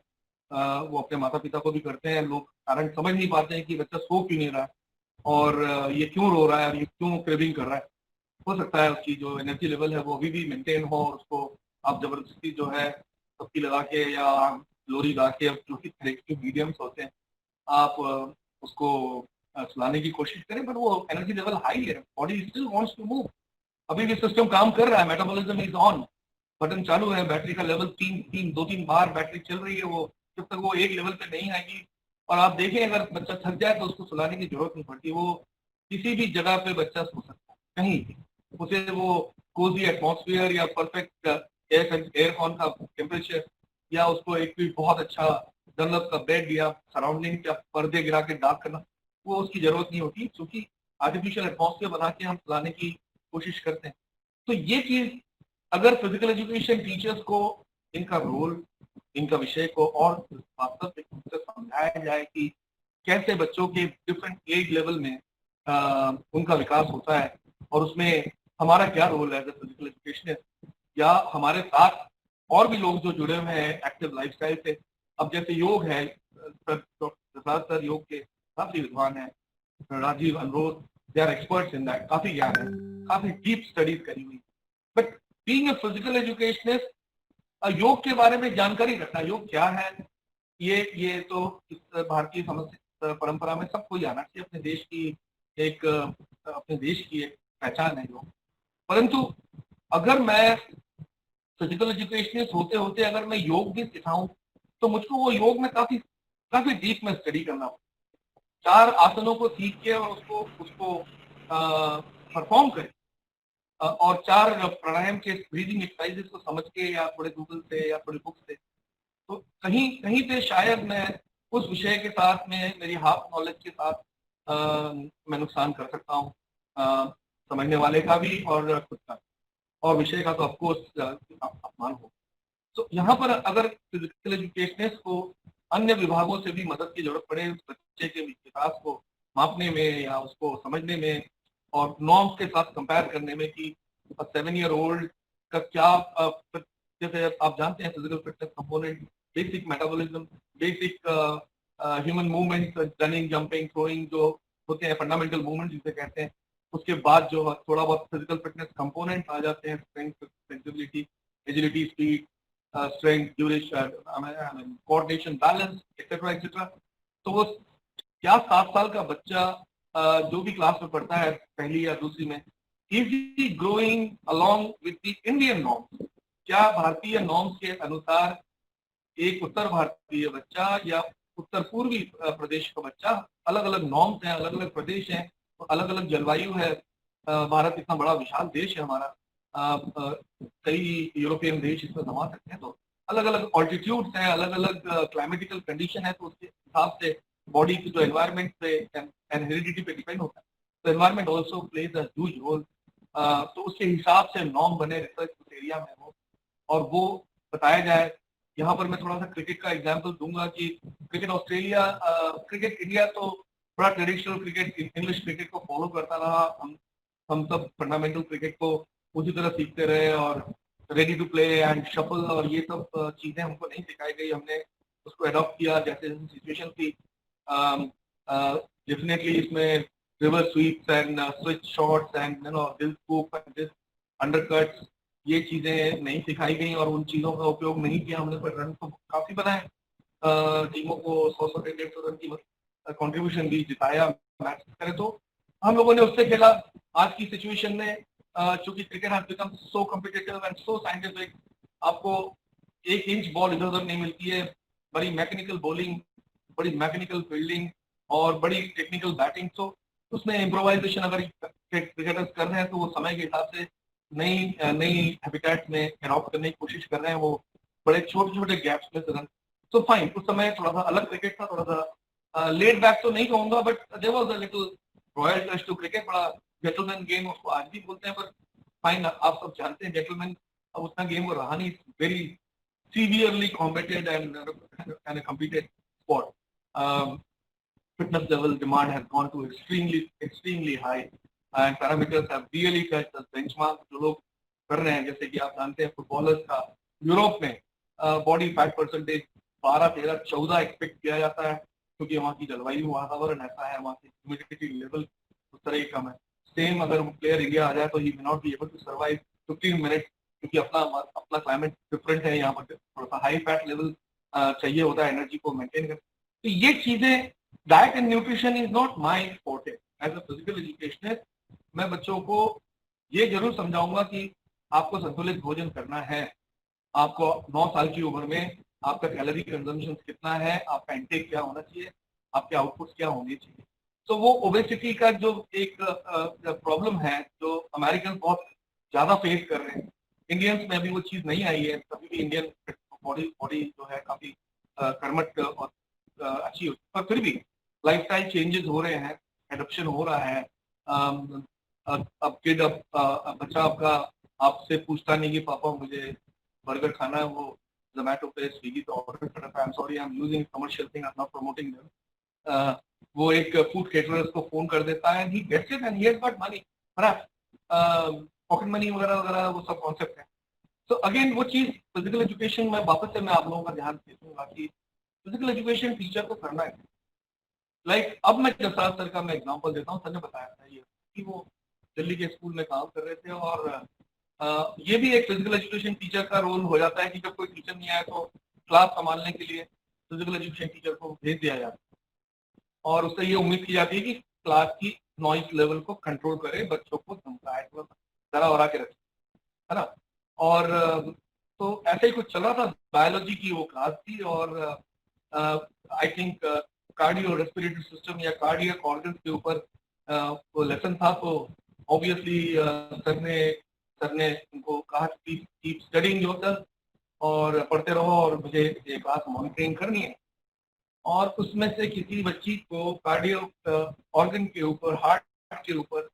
वो अपने माता पिता को भी करते हैं, लोग कारण समझ नहीं पाते हैं कि बच्चा सो क्यों नहीं रहा है और ये क्यों रो रहा है और ये क्यों क्रेविंग कर रहा है। हो सकता है उसकी जो एनर्जी लेवल है वो अभी भी मेंटेन हो और उसको आप जबरदस्ती जो है पत्ती लगा के या लोरी गा के, जो कि थेरेप्यूटिक मीडियम्स होते हैं, आप उसको सुलाने की कोशिश करें, पर वो एनर्जी लेवल हाई है, body still wants to move, अभी भी सिस्टम काम कर रहा है, मेटाबॉलिज्म इज ऑन, बटन चालू है, बैटरी का लेवल 2-3 बार बैटरी चल रही है, वो जब तक वो एक लेवल पे नहीं आएगी। और आप देखें अगर बच्चा थक जाए तो उसको सुलाने की जरूरत नहीं पड़ती, वो किसी भी जगह पे बच्चा सो सकता है कहीं भी, उसे वो कोजी एटमॉस्फेयर या परफेक्ट एयर कॉन का टेम्परेचर या उसको एक भी बहुत अच्छा डनलप का बेड या सराउंडिंग या पर्दे गिरा के डार्क करना, वो उसकी जरूरत नहीं होती, क्योंकि आर्टिफिशियल एटमॉस्फेयर बना के हम सुलाने की कोशिश करते हैं। तो ये चीज अगर फिजिकल एजुकेशन टीचर्स को इनका रोल, इनका विषय को और वास्तविक रूप से समझाया जाए कि कैसे बच्चों के डिफरेंट एज लेवल में उनका विकास होता है और उसमें हमारा क्या रोल है एज ए फिजिकल एजुकेशनिस्ट, या हमारे साथ और भी लोग जो जुड़े हुए हैं एक्टिव लाइफस्टाइल से। अब जैसे योग है, सर योग के काफी विद्वान है, Rajeev Anurodh, they are experts in that, काफी ज्ञान है, काफी डीप स्टडीज करी हुई। But being a physical educationist, योग के बारे में जानकारी रखना, योग क्या है, ये तो इस भारतीय समझ परंपरा में सबको आना चाहिए, अपने देश की एक अपने देश की एक पहचान है योग। परंतु अगर मैं फिजिकल एजुकेशनिस्ट होते होते अगर मैं योग भी सिखाऊं तो मुझको वो योग में काफी काफी डीप में स्टडी करना होगा, 4 आसनों को सीख के और उसको उसको परफॉर्म करें, और 4 प्राणायाम के ब्रीदिंग एक्सरसाइजेस को समझ के या थोड़े गूगल से या थोड़ी बुक से, तो कहीं कहीं पे शायद मैं उस विषय के साथ में मेरी हाफ नॉलेज के साथ मैं नुकसान कर सकता हूँ, समझने वाले का भी और खुद का, और विषय का तो ऑफकोर्स अपमान हो। तो यहाँ पर अगर फिजिकल एजुकेशनिस्ट को अन्य विभागों से भी मदद की जरूरत पड़े उस बच्चे के विकास को मापने में या उसको समझने में और नॉर्म्स के साथ कंपेयर करने में कि 7 ईयर ओल्ड का क्या, जैसे आप जानते हैं physical fitness component, basic metabolism, basic human movements, running, jumping, throwing जो होते हैं फंडामेंटल मूवमेंट जिसे कहते हैं, उसके बाद जो थोड़ा बहुत फिजिकल फिटनेस कंपोनेंट आ जाते हैं, strength, flexibility, agility, speed, strength, duration, coordination, balance, etcetera etcetera. तो वो क्या 7 साल का बच्चा जो भी क्लास में पढ़ता है, पहली या दूसरी में, is he growing along with the Indian norms? क्या भारतीय नॉर्म्स के अनुसार एक उत्तर भारतीय बच्चा या उत्तर पूर्वी प्रदेश का बच्चा, अलग अलग नॉर्म्स हैं, अलग अलग प्रदेश हैं, अलग अलग जलवायु है। भारत इतना बड़ा विशाल देश है हमारा, कई यूरोपियन देश इसमें समा सकते हैं, तो अलग अलग ऑल्टीट्यूड्स हैं, अलग अलग क्लाइमेटिकल कंडीशन है, तो उसके हिसाब से बॉडी की जो एनवायरमेंट पे एंड हेरिडिटी पे डिपेंड होता है। तो environment also plays a huge role. तो उसके हिसाब से नॉर्म बने रिसर्च उस एरिया में हो और वो बताया जाए। यहाँ पर मैं थोड़ा सा क्रिकेट का एग्जांपल दूंगा कि क्रिकेट ऑस्ट्रेलिया, क्रिकेट इंडिया तो बड़ा ट्रेडिशनल क्रिकेट, इंग्लिश क्रिकेट को फॉलो करता रहा। हम सब फंडामेंटल क्रिकेट को उसी तरह सीखते रहे और ready to play and shuffle और ये सब चीजें हमको नहीं सिखाई गई, हमने उसको अडॉप्ट किया जैसे जैसे सिचुएशन थी। डेफिनेटली इसमें reverse sweeps and switch shots and दिल स्कूप एंड दिस अंडरकट्स, ये चीजें नहीं सिखाई गई और उन चीजों का उपयोग नहीं किया हमने, पर रन तो काफी बनाए, टीमों को 100 से 150 रन की कंट्रीब्यूशन दी, जिताया मैच करे। तो हम लोगों ने उससे खेला। आज की सिचुएशन में चूंकि cricket has become so competitive and so scientific, आपको 1 इंच बॉल इधर उधर नहीं मिलती है, बड़ी मैकेनिकल बॉलिंग, बड़ी मैकेनिकल फील्डिंग और बड़ी टेक्निकल बैटिंग। तो उसमें इम्प्रोवाइजेशन अगर क्रिकेटर्स कर रहे हैं तो वो समय के हिसाब से नई नई हैबिटेट में अडॉप्ट करने की कोशिश कर रहे हैं, वो बड़े छोटे छोटे गैप्स में रन। तो फाइन, उस समय थोड़ा सा अलग क्रिकेट था, थोड़ा सा लेट बैक तो नहीं कहूंगा, but there was a little royal touch to cricket, बड़ा जेंटलमैन गेम उसको आज भी बोलते हैं। पर फाइन, आप सब जानते हैं जेंटलमैन अब उतना गेम वो रहा नहीं, very severely competed and competed sport. Fitness level demand has gone to extremely high and parameters have really touched the benchmark जो लोग कर रहे हैं। जैसे कि आप जानते हैं फुटबॉलर्स का यूरोप में बॉडी फैट परसेंटेज 12, 13, 14 एक्सपेक्ट किया जाता है, क्योंकि वहाँ की जलवायु, वातावरण ऐसा है, वहाँ की ह्यूमिडिटी लेवल उस तरह की कम है। सेम अगर प्लेयर इंडिया आ जाए तो ही may not be able to survive 15 मिनट, क्योंकि अपना क्लाइमेट डिफरेंट है, यहाँ पर थोड़ा सा हाई फैट लेवल चाहिए होता है एनर्जी को मेंटेन कर। तो ये चीजें, diet and nutrition is not my forte as a physical educationist. मैं बच्चों को ये जरूर समझाऊंगा कि आपको संतुलित भोजन करना है। आपको 9 साल की उम्र में आपका कैलोरी कंजम्पशन कितना है, आपका इंटेक क्या होना चाहिए, आपके आउटपुट्स क्या होने चाहिए। तो वो ओबेसिटी का जो एक प्रॉब्लम है जो अमेरिकन बहुत ज्यादा फेस कर रहे हैं, इंडियंस में अभी वो चीज नहीं आई है। कभी भी इंडियन बॉडी जो है काफी कर्मठ और अच्छी होती है, पर फिर भी लाइफस्टाइल चेंजेस हो रहे हैं, एडॉप्शन हो रहा है। अब किड, बच्चा आपका आपसे पूछता नहीं कि पापा मुझे बर्गर खाना है, वो जोमेटो पे, स्विगी पे ऑर्डर कर रहा है। I am sorry, I am using commercial thing, I am not promoting them. वो एक फूड केटरर को फोन कर देता है, he gets it and he has got money, pocket money वगैरह वगैरह, वो सब कॉन्सेप्ट है। तो अगेन वो चीज फिजिकल एजुकेशन में वापस से मैं आप लोगों का ध्यान देता कि फिजिकल एजुकेशन टीचर को करना है। लाइक अब मैं जसराज सर का मैं एग्जांपल देता हूँ। सर ने बताया था ये कि वो दिल्ली के स्कूल में काम कर रहे थे और ये भी एक फिजिकल एजुकेशन टीचर का रोल हो जाता है कि जब कोई टीचर नहीं आया तो क्लास संभालने के लिए फिजिकल एजुकेशन टीचर को भेज दिया जाता है और उससे ये उम्मीद की जाती है कि क्लास की नॉइज लेवल को कंट्रोल करे, बच्चों को धमकाए, डरा वरा के रखे, है ना। और तो ऐसे ही कुछ चल रहा था। बायोलॉजी की वो क्लास थी और I think cardio respiratory system या कार्डियक ऑर्गन के ऊपर वो लेसन था। तो ऑब्वियसली सर ने उनको कहा कि कीप स्टडीइंग योरसेल्फ और पढ़ते रहो और मुझे ये क्लास मॉनिटरिंग करनी है। और उसमें से किसी बच्ची को कार्डियो ऑर्गन के ऊपर, हार्ट के ऊपर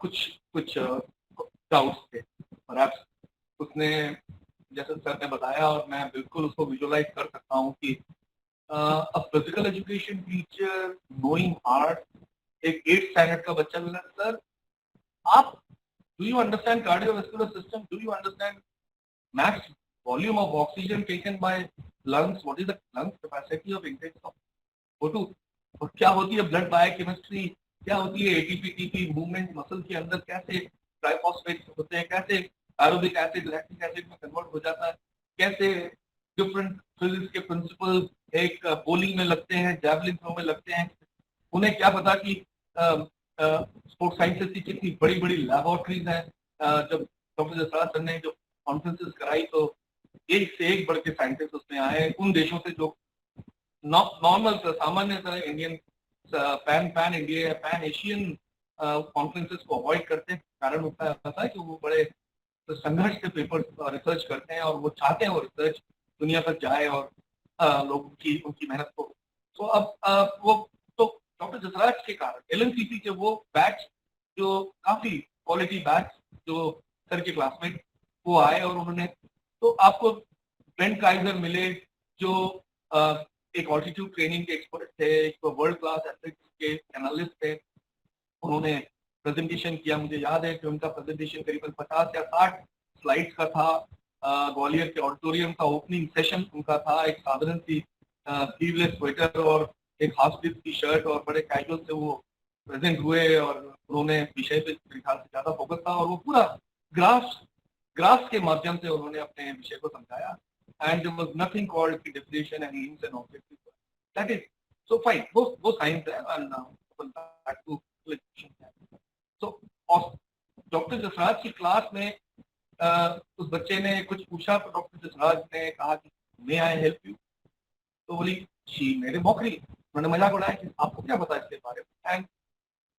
कुछ डाउट्स थे। परहैप्स उसने, जैसे सर ने बताया और मैं बिल्कुल उसको विजुअलाइज कर सकता हूँ कि a physical education teacher knowing heart, एक 8th स्टैंडर्ड का बच्चा मिला, सर आप do you understand cardiovascular system, do you understand max volume of oxygen taken by lungs, what is the lungs capacity of intakes of O2, और क्या होती है blood biochemistry, क्या होती है एटीपी टीपी मूवमेंट मसल के अंदर, कैसे ट्राइफॉस्फेट होते हैं, कैसे एरोबिक एसिड लैक्टिक एसिड में कन्वर्ट हो जाता है, कैसे डिफरेंट फिजिक्स के प्रिंसिपल एक बॉलिंग में लगते हैं, जैवलिन थ्रो में लगते हैं। उन्हें क्या पता कि स्पोर्ट्स साइंसेस की कितनी बड़ी बड़ी लैबोरेटरीज हैं। जब डॉक्टर जसराज सर ने जो कॉन्फ्रेंसेस कराई तो एक से एक बढ़ के साइंटिस्ट उसमें आए उन देशों से जो नॉर्मल सामान्य तरह Indian pan India pan Asian conferences को अवॉइड करते हैं। कारण होता है कि वो बड़े संघर्ष से पेपर रिसर्च करते हैं और वो चाहते हैं वो रिसर्च दुनिया तक जाए और लोगों की उनकी मेहनत को। तो अब वो तो डॉक्टर जसराज के कारण एलएनसीसी के वो बैच जो काफी क्वालिटी बैच जो सर के क्लासमेट वो आए और उन्होंने तो आपको ब्रेंट काइजर मिले जो एक ऑल्टीट्यूड ट्रेनिंग के एक्सपर्ट थे, एक वर्ल्ड क्लास एथलेटिक्स के एनालिस्ट थे। उन्होंने प्रेजेंटेशन किया, मुझे याद है कि उनका प्रेजेंटेशन करीबन 50 या 60 स्लाइड्स का था। ग्वालियर के ऑडिटोरियम का ओपनिंग सेशन उनका था, एक साधारण सी स्लीवलेस स्वेटर और एक हाफ स्लीव की शर्ट और बड़े कैजुअल से वो प्रेजेंट हुए और उन्होंने विषय पे मेरे ख्याल से ज्यादा फोकस था और वो पूरा ग्राफ्स के माध्यम से उन्होंने अपने विषय को समझाया। And there was nothing called differentiation and aims and objectives. That is so fine. वो science है and back to education. So doctor Jasraj की क्लास में उस बच्चे ने कुछ पूछा तो डॉक्टर जसराज ने कहा कि may I help you? तो बोली she made a mockery. उन्होंने मजाक उड़ाया कि आपको क्या पता इसके बारे में। And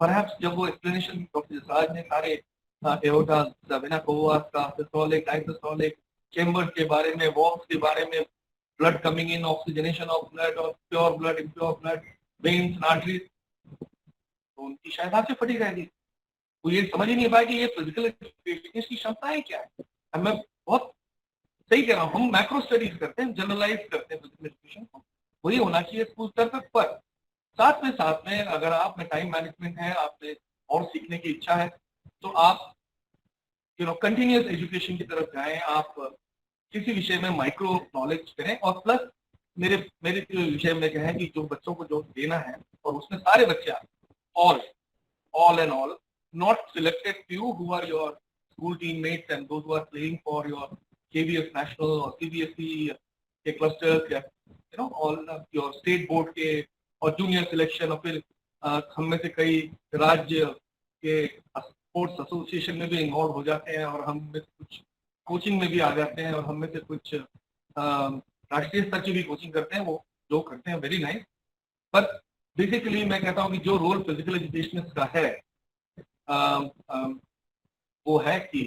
perhaps जब वो explanation डॉक्टर जसराज ने सारे एओर्टा, वेना कोवा का सिस्टोलिक, डायसिस्टोलिक चेम्बर्स के बारे में, वॉल्स के बारे में, blood coming in, oxygenation of blood और pure blood, impure blood, veins, arteries, तो उनकी शायद आंखें फटी रहेगी। वो ये समझ ही नहीं पाया कि ये फिजिकल एजुकेशन की क्षमताएं क्या है। मैं बहुत सही कह रहा हूँ, हम मैक्रो स्टडीज करते हैं, जनरलाइज करते हैं फिजिकल एजुकेशन को, वही होना चाहिए स्कूल स्तर पर। साथ में अगर आप में टाइम मैनेजमेंट है, आपने और सीखने की इच्छा है तो आप कंटिन्यूअस एजुकेशन की तरफ जाएं, आप किसी विषय में माइक्रो नॉलेज करें और प्लस मेरे विषय में क्या है कि जो बच्चों को जो देना है और उसमें सारे बच्चे all and all, not selected few who are your school teammates and those who are playing for your KVS national or CBSE के clusters या all your state board के और junior selection और फिर हम में से कई राज्य के स्पोर्ट्स एसोसिएशन में भी इन्वॉल्व हो जाते हैं और हम में कुछ कोचिंग में भी आ जाते हैं और हम में से कुछ राष्ट्रीय स्तर की भी कोचिंग करते हैं। वो जो करते हैं वेरी नाइस, पर बेसिकली मैं कहता हूँ कि जो रोल फिजिकल एजुकेशन का है वो है कि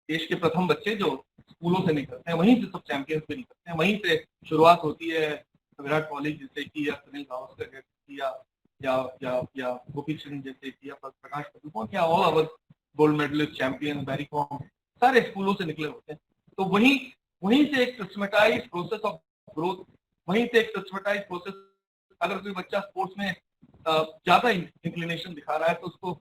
देश के प्रथम बच्चे जो स्कूलों से निकलते हैं वहीं से सब चैंपियंस भी निकलते हैं, वहीं से शुरुआत होती है। विराट कोहली जैसे कि या सुनील गावस्कर जैसे कि या गोपी चंद जैसे कि या प्रकाश पादुकोण या all over gold medallist champion Mary Kom सारे स्कूलों से निकले होते हैं। तो वहीं से एक सिस्टमेटाइज्ड प्रोसेस ऑफ ग्रोथ, वहीं से एक सिस्टमेटाइज्ड प्रोसेस। अगर कोई बच्चा स्पोर्ट्स में ज्यादा इंक्लिनेशन दिखा रहा है तो उसको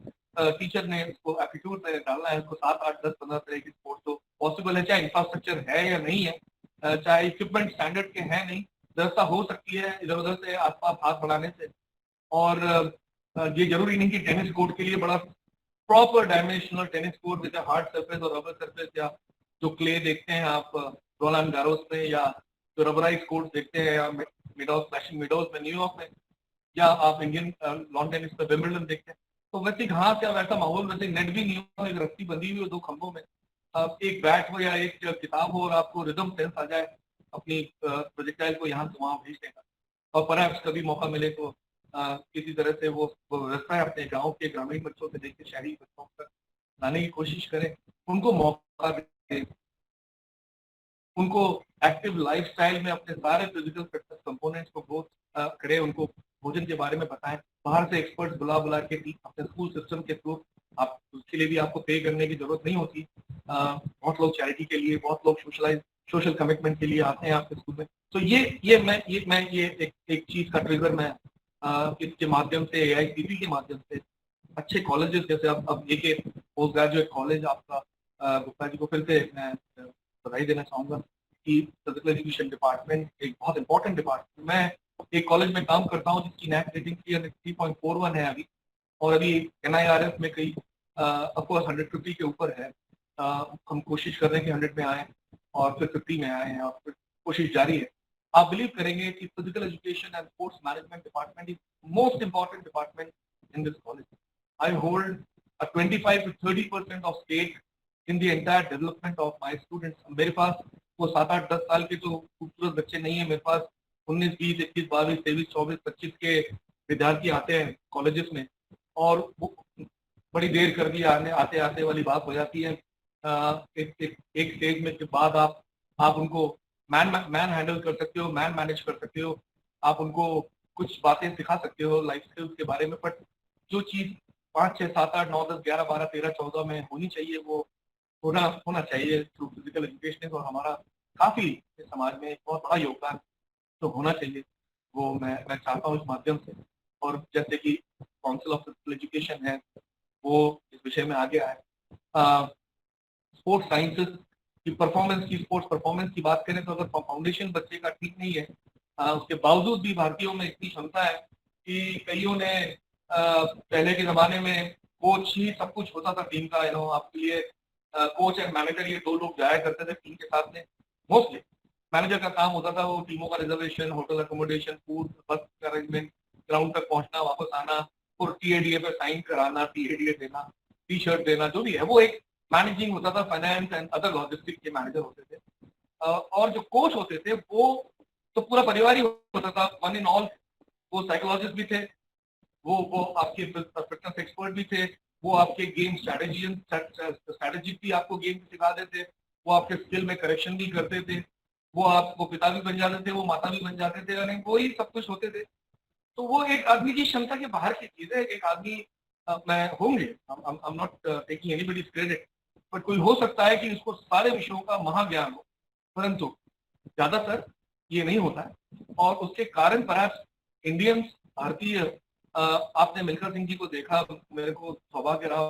टीचर ने उसको एप्टीट्यूड में डालना है, उसको 7, 8, 10, 15 तरह की स्पोर्ट्स तो पॉसिबल है, चाहे इंफ्रास्ट्रक्चर है या नहीं है, चाहे इक्विपमेंट स्टैंडर्ड के है नहीं, व्यवस्था हो सकती है इधर उधर से आसपास हाथ बढ़ाने से। और ये जरूरी नहीं कि टेनिस कोर्ट के लिए बड़ा प्रॉपर डायमेंशनल टेनिस कोर्ट जैसे हार्ड सरफेस और रबर सरफेस या जो क्ले देखते हैं आप रोलांड गारोस में या जो रबराइज कोर्ट देखते हैं या मिडोज फ्लैशिंग मिडोज में न्यूयॉर्क में या आप इंडियन लॉन टेनिस में विंबलडन देखते हैं, तो वैसे घास या वैसा माहौल, वैसे नेट भी नहीं हो, एक रस्सी बंधी हुई हो 2 खंभों में, एक बैट हो या एक किताब हो और आपको रिदम सेंस आ जाए अपनी प्रोजेक्टाइल को यहाँ से वहां भेजने का। और परहैप्स कभी मौका मिले तो किसी तरह से वो व्यवस्था अपने गांव के ग्रामीण बच्चों से देख के शहरी बच्चों तक लाने की कोशिश करें, उनको मौका दें, उनको एक्टिव लाइफस्टाइल में अपने सारे फिजिकल फिटनेस कंपोनेंट्स को ग्रोथ करें, उनको भोजन के बारे में बताएं, बाहर से एक्सपर्ट्स बुला के अपने स्कूल सिस्टम के थ्रू आप उसके लिए भी आपको पे करने की जरूरत नहीं होती। बहुत लोग चैरिटी के लिए, बहुत लोग सोशल कमिटमेंट के लिए आते हैं आपके स्कूल में। तो ये एक चीज का ट्रिगर मैं इसके माध्यम से AICP के माध्यम से अच्छे कॉलेजेस जैसे अब ये पोस्ट ग्रेजुएट कॉलेज आपका गुप्ता जी को फिर से मैं बधाई देना चाहूंगा कि फिजिकल एजुकेशन डिपार्टमेंट एक बहुत इंपॉर्टेंट डिपार्टमेंट। मैं एक कॉलेज में काम करता हूँ जिसकी नेट रेटिंग 3.41 है अभी, और अभी NIRF में कई ऑफकोर्स 150 के ऊपर है। हम कोशिश कर रहे हैं कि 100 में आए और फिर 50 में आए हैं, और फिर कोशिश जारी है। आप बिलीव करेंगे कि physical education and sports management department is most important department in this college. I hold 25 to 30% of stake in the entire development of my students. मेरे पास वो 7, 8, 10 साल के तो खूबसूरत बच्चे नहीं है, मेरे पास 19, 20, 21, 22, 23, 24, 25 के विद्यार्थी आते हैं कॉलेजेस में, और वो बड़ी देर कर दी आते आते वाली बात हो जाती है। एक स्टेज में के बाद आप उनको मैन हैंडल कर सकते हो, मैन मैनेज कर सकते हो, आप उनको कुछ बातें सिखा सकते हो लाइफ स्किल्स के बारे में, बट जो चीज 5, 6, 7, 8, 9, 10, 11, 12, 13, 14 में होनी चाहिए वो होना चाहिए थ्रू फिजिकल एजुकेशन। और हमारा काफी समाज में एक बहुत बड़ा योगदान तो होना चाहिए, वो मैं चाहता हूँ इस माध्यम से। और जैसे कि काउंसिल ऑफ फिजिकल एजुकेशन है, वो इस विषय में आगे आए। स्पोर्ट्स साइंसेस की परफॉर्मेंस की स्पोर्ट्स परफॉर्मेंस की बात करें तो अगर फाउंडेशन बच्चे का ठीक नहीं है, उसके बावजूद भी भारतीयों में इतनी क्षमता है कि कईयों ने पहले के जमाने में कोच ही सब कुछ होता था टीम का, आपके लिए कोच एंड मैनेजर ये 2 लोग जाया करते थे टीम के साथ में। मोस्टली मैनेजर का काम होता था वो टीमों का रिजर्वेशन, होटल अकोमोडेशन, फूड, बस अरेंजमेंट, ग्राउंड तक पहुंचना, वापस आना, और TADA पे साइन कराना, TADA देना, T-शर्ट देना, जो भी है वो एक मैनेजिंग होता था। फाइनेंस एंड अदर लॉजिस्टिक के मैनेजर होते थे। और जो कोच होते थे वो तो पूरा परिवार ही होता था, वन इन ऑल। वो साइकोलॉजिस्ट भी थे, वो आपके फिटनेस एक्सपर्ट भी थे, वो आपके गेम स्ट्रैटेजी भी आपको गेम सिखा देते, वो आपके स्किल में करेक्शन भी करते थे, वो आपको पिता भी बन जाते थे, वो माता भी बन जाते थे, यानी वो ही सब कुछ होते थे। तो वो एक आदमी की क्षमता के बाहर की चीज है। एक आदमी मैं होंगे, आई am not taking anybody's credit, but कोई हो सकता है कि उसको सारे विषयों का महाज्ञान हो, परंतु ज्यादातर ये नहीं होता है। और उसके कारण परहैप्स इंडियंस, भारतीय, आपने मिल्खा सिंह जी को देखा, मेरे को सौभाग्य रहा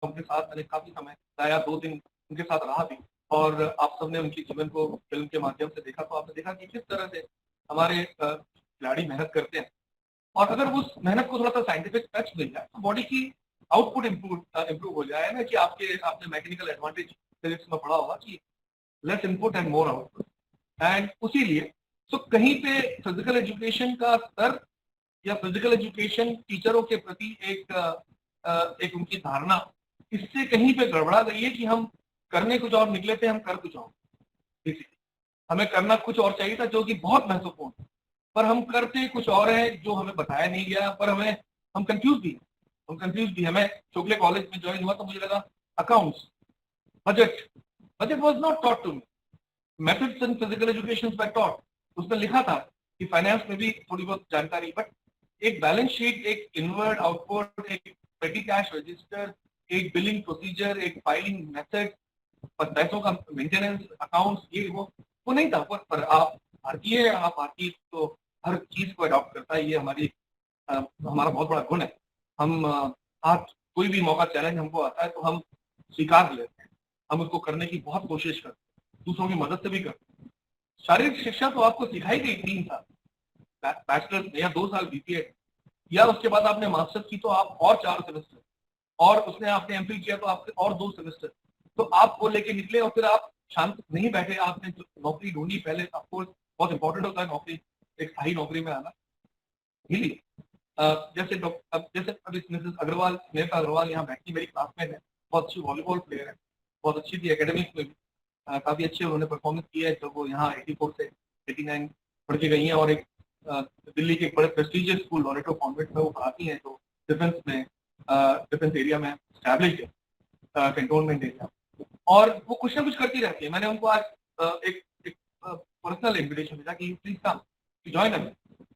उनके साथ, मैंने काफी समय या 2 दिन उनके साथ रहा भी, और आप सबने उनके जीवन को फिल्म के माध्यम से देखा, तो आपने देखा कि किस तरह से हमारे खिलाड़ी मेहनत करते हैं। और अगर उस मेहनत को थोड़ा सा साइंटिफिक टच मिल जाए तो बॉडी की आउटपुट इम्प्रूव हो जाए ना, कि आपने मैकेनिकल एडवांटेज फिजिक्स में पढ़ा होगा कि less input and more output. And उसी लिए तो कहीं पे फिजिकल एजुकेशन का स्तर या फिजिकल एजुकेशन टीचरों के प्रति एक उनकी धारणा इससे कहीं पे गड़बड़ा गई है कि हम करने कुछ और निकले थे, हम कर कुछ और। बेसिकली हमें करना कुछ और चाहिए था जो कि बहुत महत्वपूर्ण है, पर हम करते कुछ और है जो हमें बताया नहीं गया, पर हम कंफ्यूज भी हैं। मैं चोकले कॉलेज में ज्वाइन हुआ तो मुझे लगा accounts, budget was not taught to me, methods in physical education were taught. उसमें लिखा था कि फाइनेंस में भी थोड़ी बहुत जानकारी, बट एक बैलेंस शीट, एक इनवर्ड आउटवर्ड, एक पेटी कैश रजिस्टर, एक बिलिंग प्रोसीजर, एक फाइलिंग मेथड, पैसों का मेंटेनेंस, अकाउंट्स, ये वो नहीं था। पर आप भारतीय तो हर चीज को अडॉप्ट करता है, ये हमारा बहुत बड़ा गुण है। हम आज कोई भी मौका, चैलेंज हमको आता है तो हम स्वीकार लेते हैं, हम उसको करने की बहुत कोशिश करते हैं, दूसरों की मदद से भी करते हैं। शारीरिक शिक्षा तो आपको सिखाई गई 3 साल बैचलर या 2 साल BPA, या उसके बाद आपने मास्टर्स की तो आप और 4 सेमेस्टर, और उसने आपने MPhil किया तो आपके और 2 सेमेस्टर। तो आप वो लेके निकले और फिर आप शांत नहीं बैठे, आपने नौकरी ढूंढी। पहले आपको बहुत इंपॉर्टेंट होता है नौकरी, एक स्थायी नौकरी में आना। इसीलिए जैसे अभी मिसेस अग्रवाल, स्नेहा अग्रवाल यहाँ बैठी, मेरी क्लासमेट है, बहुत अच्छी वॉलीबॉल प्लेयर है, बहुत अच्छी थी एकेडमिक्स में भी, काफी अच्छे उन्होंने परफॉर्मेंस किया है। तो वो यहाँ 84 से 89 पढ़ के गई हैं, और एक दिल्ली के एक बड़े प्रेस्टिजियस स्कूल लॉरेटो कॉन्वेंट में वो पढ़ाती हैं, जो डिफेंस एरिया में एस्टैब्लिश्ड है, कैंटोनमेंट एरिया, और वो कुछ ना कुछ करती रहती है। मैंने उनको आज एक पर्सनल इन्विटेशन भेजा कि प्लीज कम ज्वाइन अस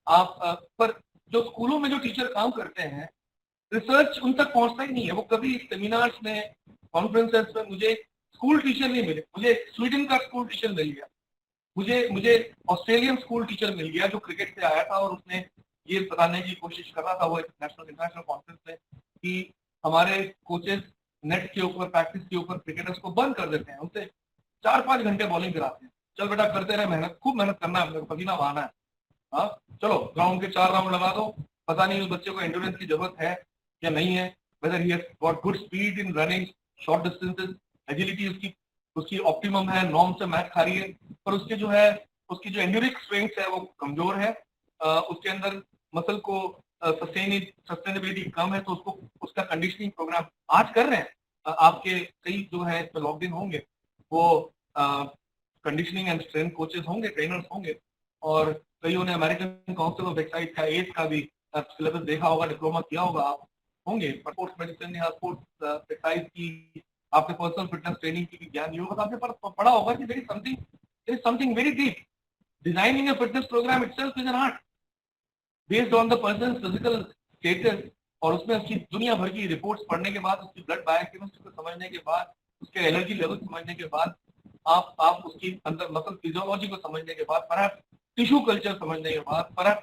आप। पर जो स्कूलों में जो टीचर काम करते हैं, रिसर्च उन तक पहुंचता ही नहीं है। वो कभी सेमिनार्स में, कॉन्फ्रेंसेस में मुझे स्कूल टीचर नहीं मिले। मुझे स्वीडन का स्कूल टीचर मिल गया, मुझे ऑस्ट्रेलियन स्कूल टीचर मिल गया जो क्रिकेट से आया था, और उसने ये बताने की कोशिश कर रहा था वो इंटरनेशनल कॉन्फ्रेंस में कि हमारे कोचेस नेट के ऊपर, प्रैक्टिस के ऊपर क्रिकेटर्स को बंद कर देते हैं, उनसे 4-5 घंटे बॉलिंग कराते हैं, चल बेटा करते रहे मेहनत, खूब मेहनत करना है, अपने को पसीना बहाना है। हाँ चलो ग्राउंड के 4 राउंड लगा दो, पता नहीं उस बच्चे को एंड्योरेंस की जरूरत है या नहीं है, weather he has got good speed in running short distances, agility उसकी उसकी ऑप्टिमम है, नॉर्म से मैच खा रही है, पर उसके जो है उसकी जो एंड्योरिक स्ट्रेंथ है वो कमजोर है, उसके अंदर मसल को सस्टेनेबिलिटी कम है, तो उसको उसका कंडीशनिंग प्रोग्राम आज कर रहे हैं। आपके कई जो है इस पर लॉग इन होंगे, वो कंडीशनिंग एंड स्ट्रेंथ कोचेस होंगे, ट्रेनर्स होंगे, और कईयों ने अमेरिकन काउंसिल ऑफ एक्सरसाइज का एज का भी सिलेबस देखा होगा, डिप्लोमा किया होगा आप होंगे, स्पोर्ट्स मेडिसिन या स्पोर्ट्स एक्सरसाइज की आपने पर्सनल फिटनेस ट्रेनिंग की भी ज्ञान योग, आपने पढ़ा होगा कि there is something very deep, designing a fitness programme itself is an art based on the person physical status, और उसमें उसकी दुनिया भर की रिपोर्ट्स पढ़ने के बाद, उसकी ब्लड बायोकेमिस्ट्री को समझने के बाद, उसके एनर्जी लेवल समझने के बाद, आप उसकी अंदर मसल फिजियोलॉजी को समझने के बाद, पर टिश्यू कल्चर समझने के बाद, पर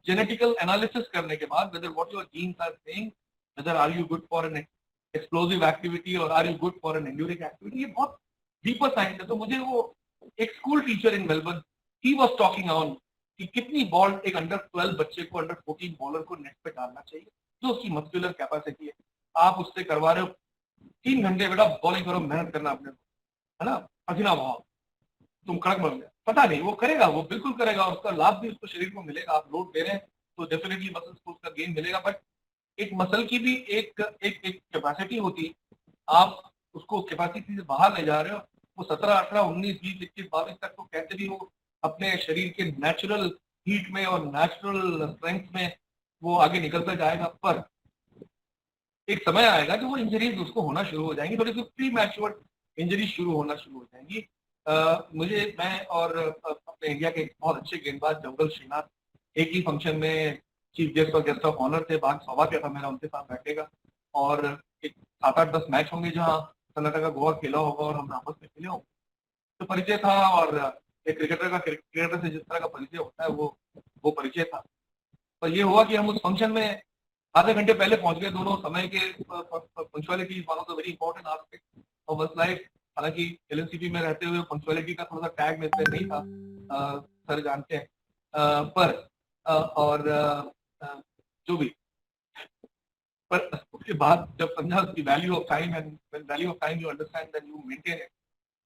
जेनेटिकल एनालिसिस करने के बाद, whether what your genes are saying, whether are you good for an explosive activity or are you good for an endurance activity, ये बहुत डीपर साइंस है। तो मुझे वो एक school teacher in Melbourne, he was talking on कि कितनी ball एक अंडर 12 बच्चे को, अंडर 14 बॉलर को नेट पे डालना चाहिए, जो उसकी मस्कुलर कैपेसिटी है, आप उससे करवा रहे हो 3 घंटे बेटा बॉलिंग करो, मेहनत करना अपने, है ना, पसीना बहाओ, तुम कड़क बन गए, पता नहीं वो करेगा, वो बिल्कुल करेगा, उसका लाभ भी उसको शरीर को मिलेगा, आप लोड दे रहे हैं तो डेफिनेटली मसल्स को उसका गेन मिलेगा, बट एक मसल की भी एक एक एक कैपेसिटी होती है, आप उसको कैपेसिटी से बाहर ले जा रहे हो, वो 17, 18, 19, 20, 21, 22 तक तो कैसे भी वो अपने शरीर के नेचुरल हीट में और नेचुरल स्ट्रेंथ में वो आगे निकलता जाएगा, पर एक समय आएगा कि वो इंजरीज उसको होना शुरू हो जाएंगी, थोड़ी सी प्री मैच्योर इंजरी शुरू होना शुरू हो जाएंगी। मुझे, मैं और अपने इंडिया के बहुत अच्छे गेंदबाज जंगल श्रीनाथ एक ही फंक्शन में चीफ गेस्ट और गेस्ट ऑफ ऑनर थे, बात सौभाग्य था मेरा उनके साथ बैठेगा, और एक 7-8-10 मैच होंगे जहाँ कर्नाटक गोवा खेला होगा और हम आपस में खेले होंगे, तो परिचय था, और एक क्रिकेटर से जिस तरह का परिचय होता है वो परिचय था। पर ये हुआ कि हम उस फंक्शन में आधे घंटे पहले पहुंच गए दोनों, समय के punctuality is one of the very important aspect of work life. हालांकि एलएनसीपी में रहते हुए पंक्चुअलिटी का थोड़ा सा टैग मेरे पे नहीं था, सर जानते हैं, पर और जो भी, पर उसके बाद जब समझा उसकी value of time, and value of time you understand then you maintain it,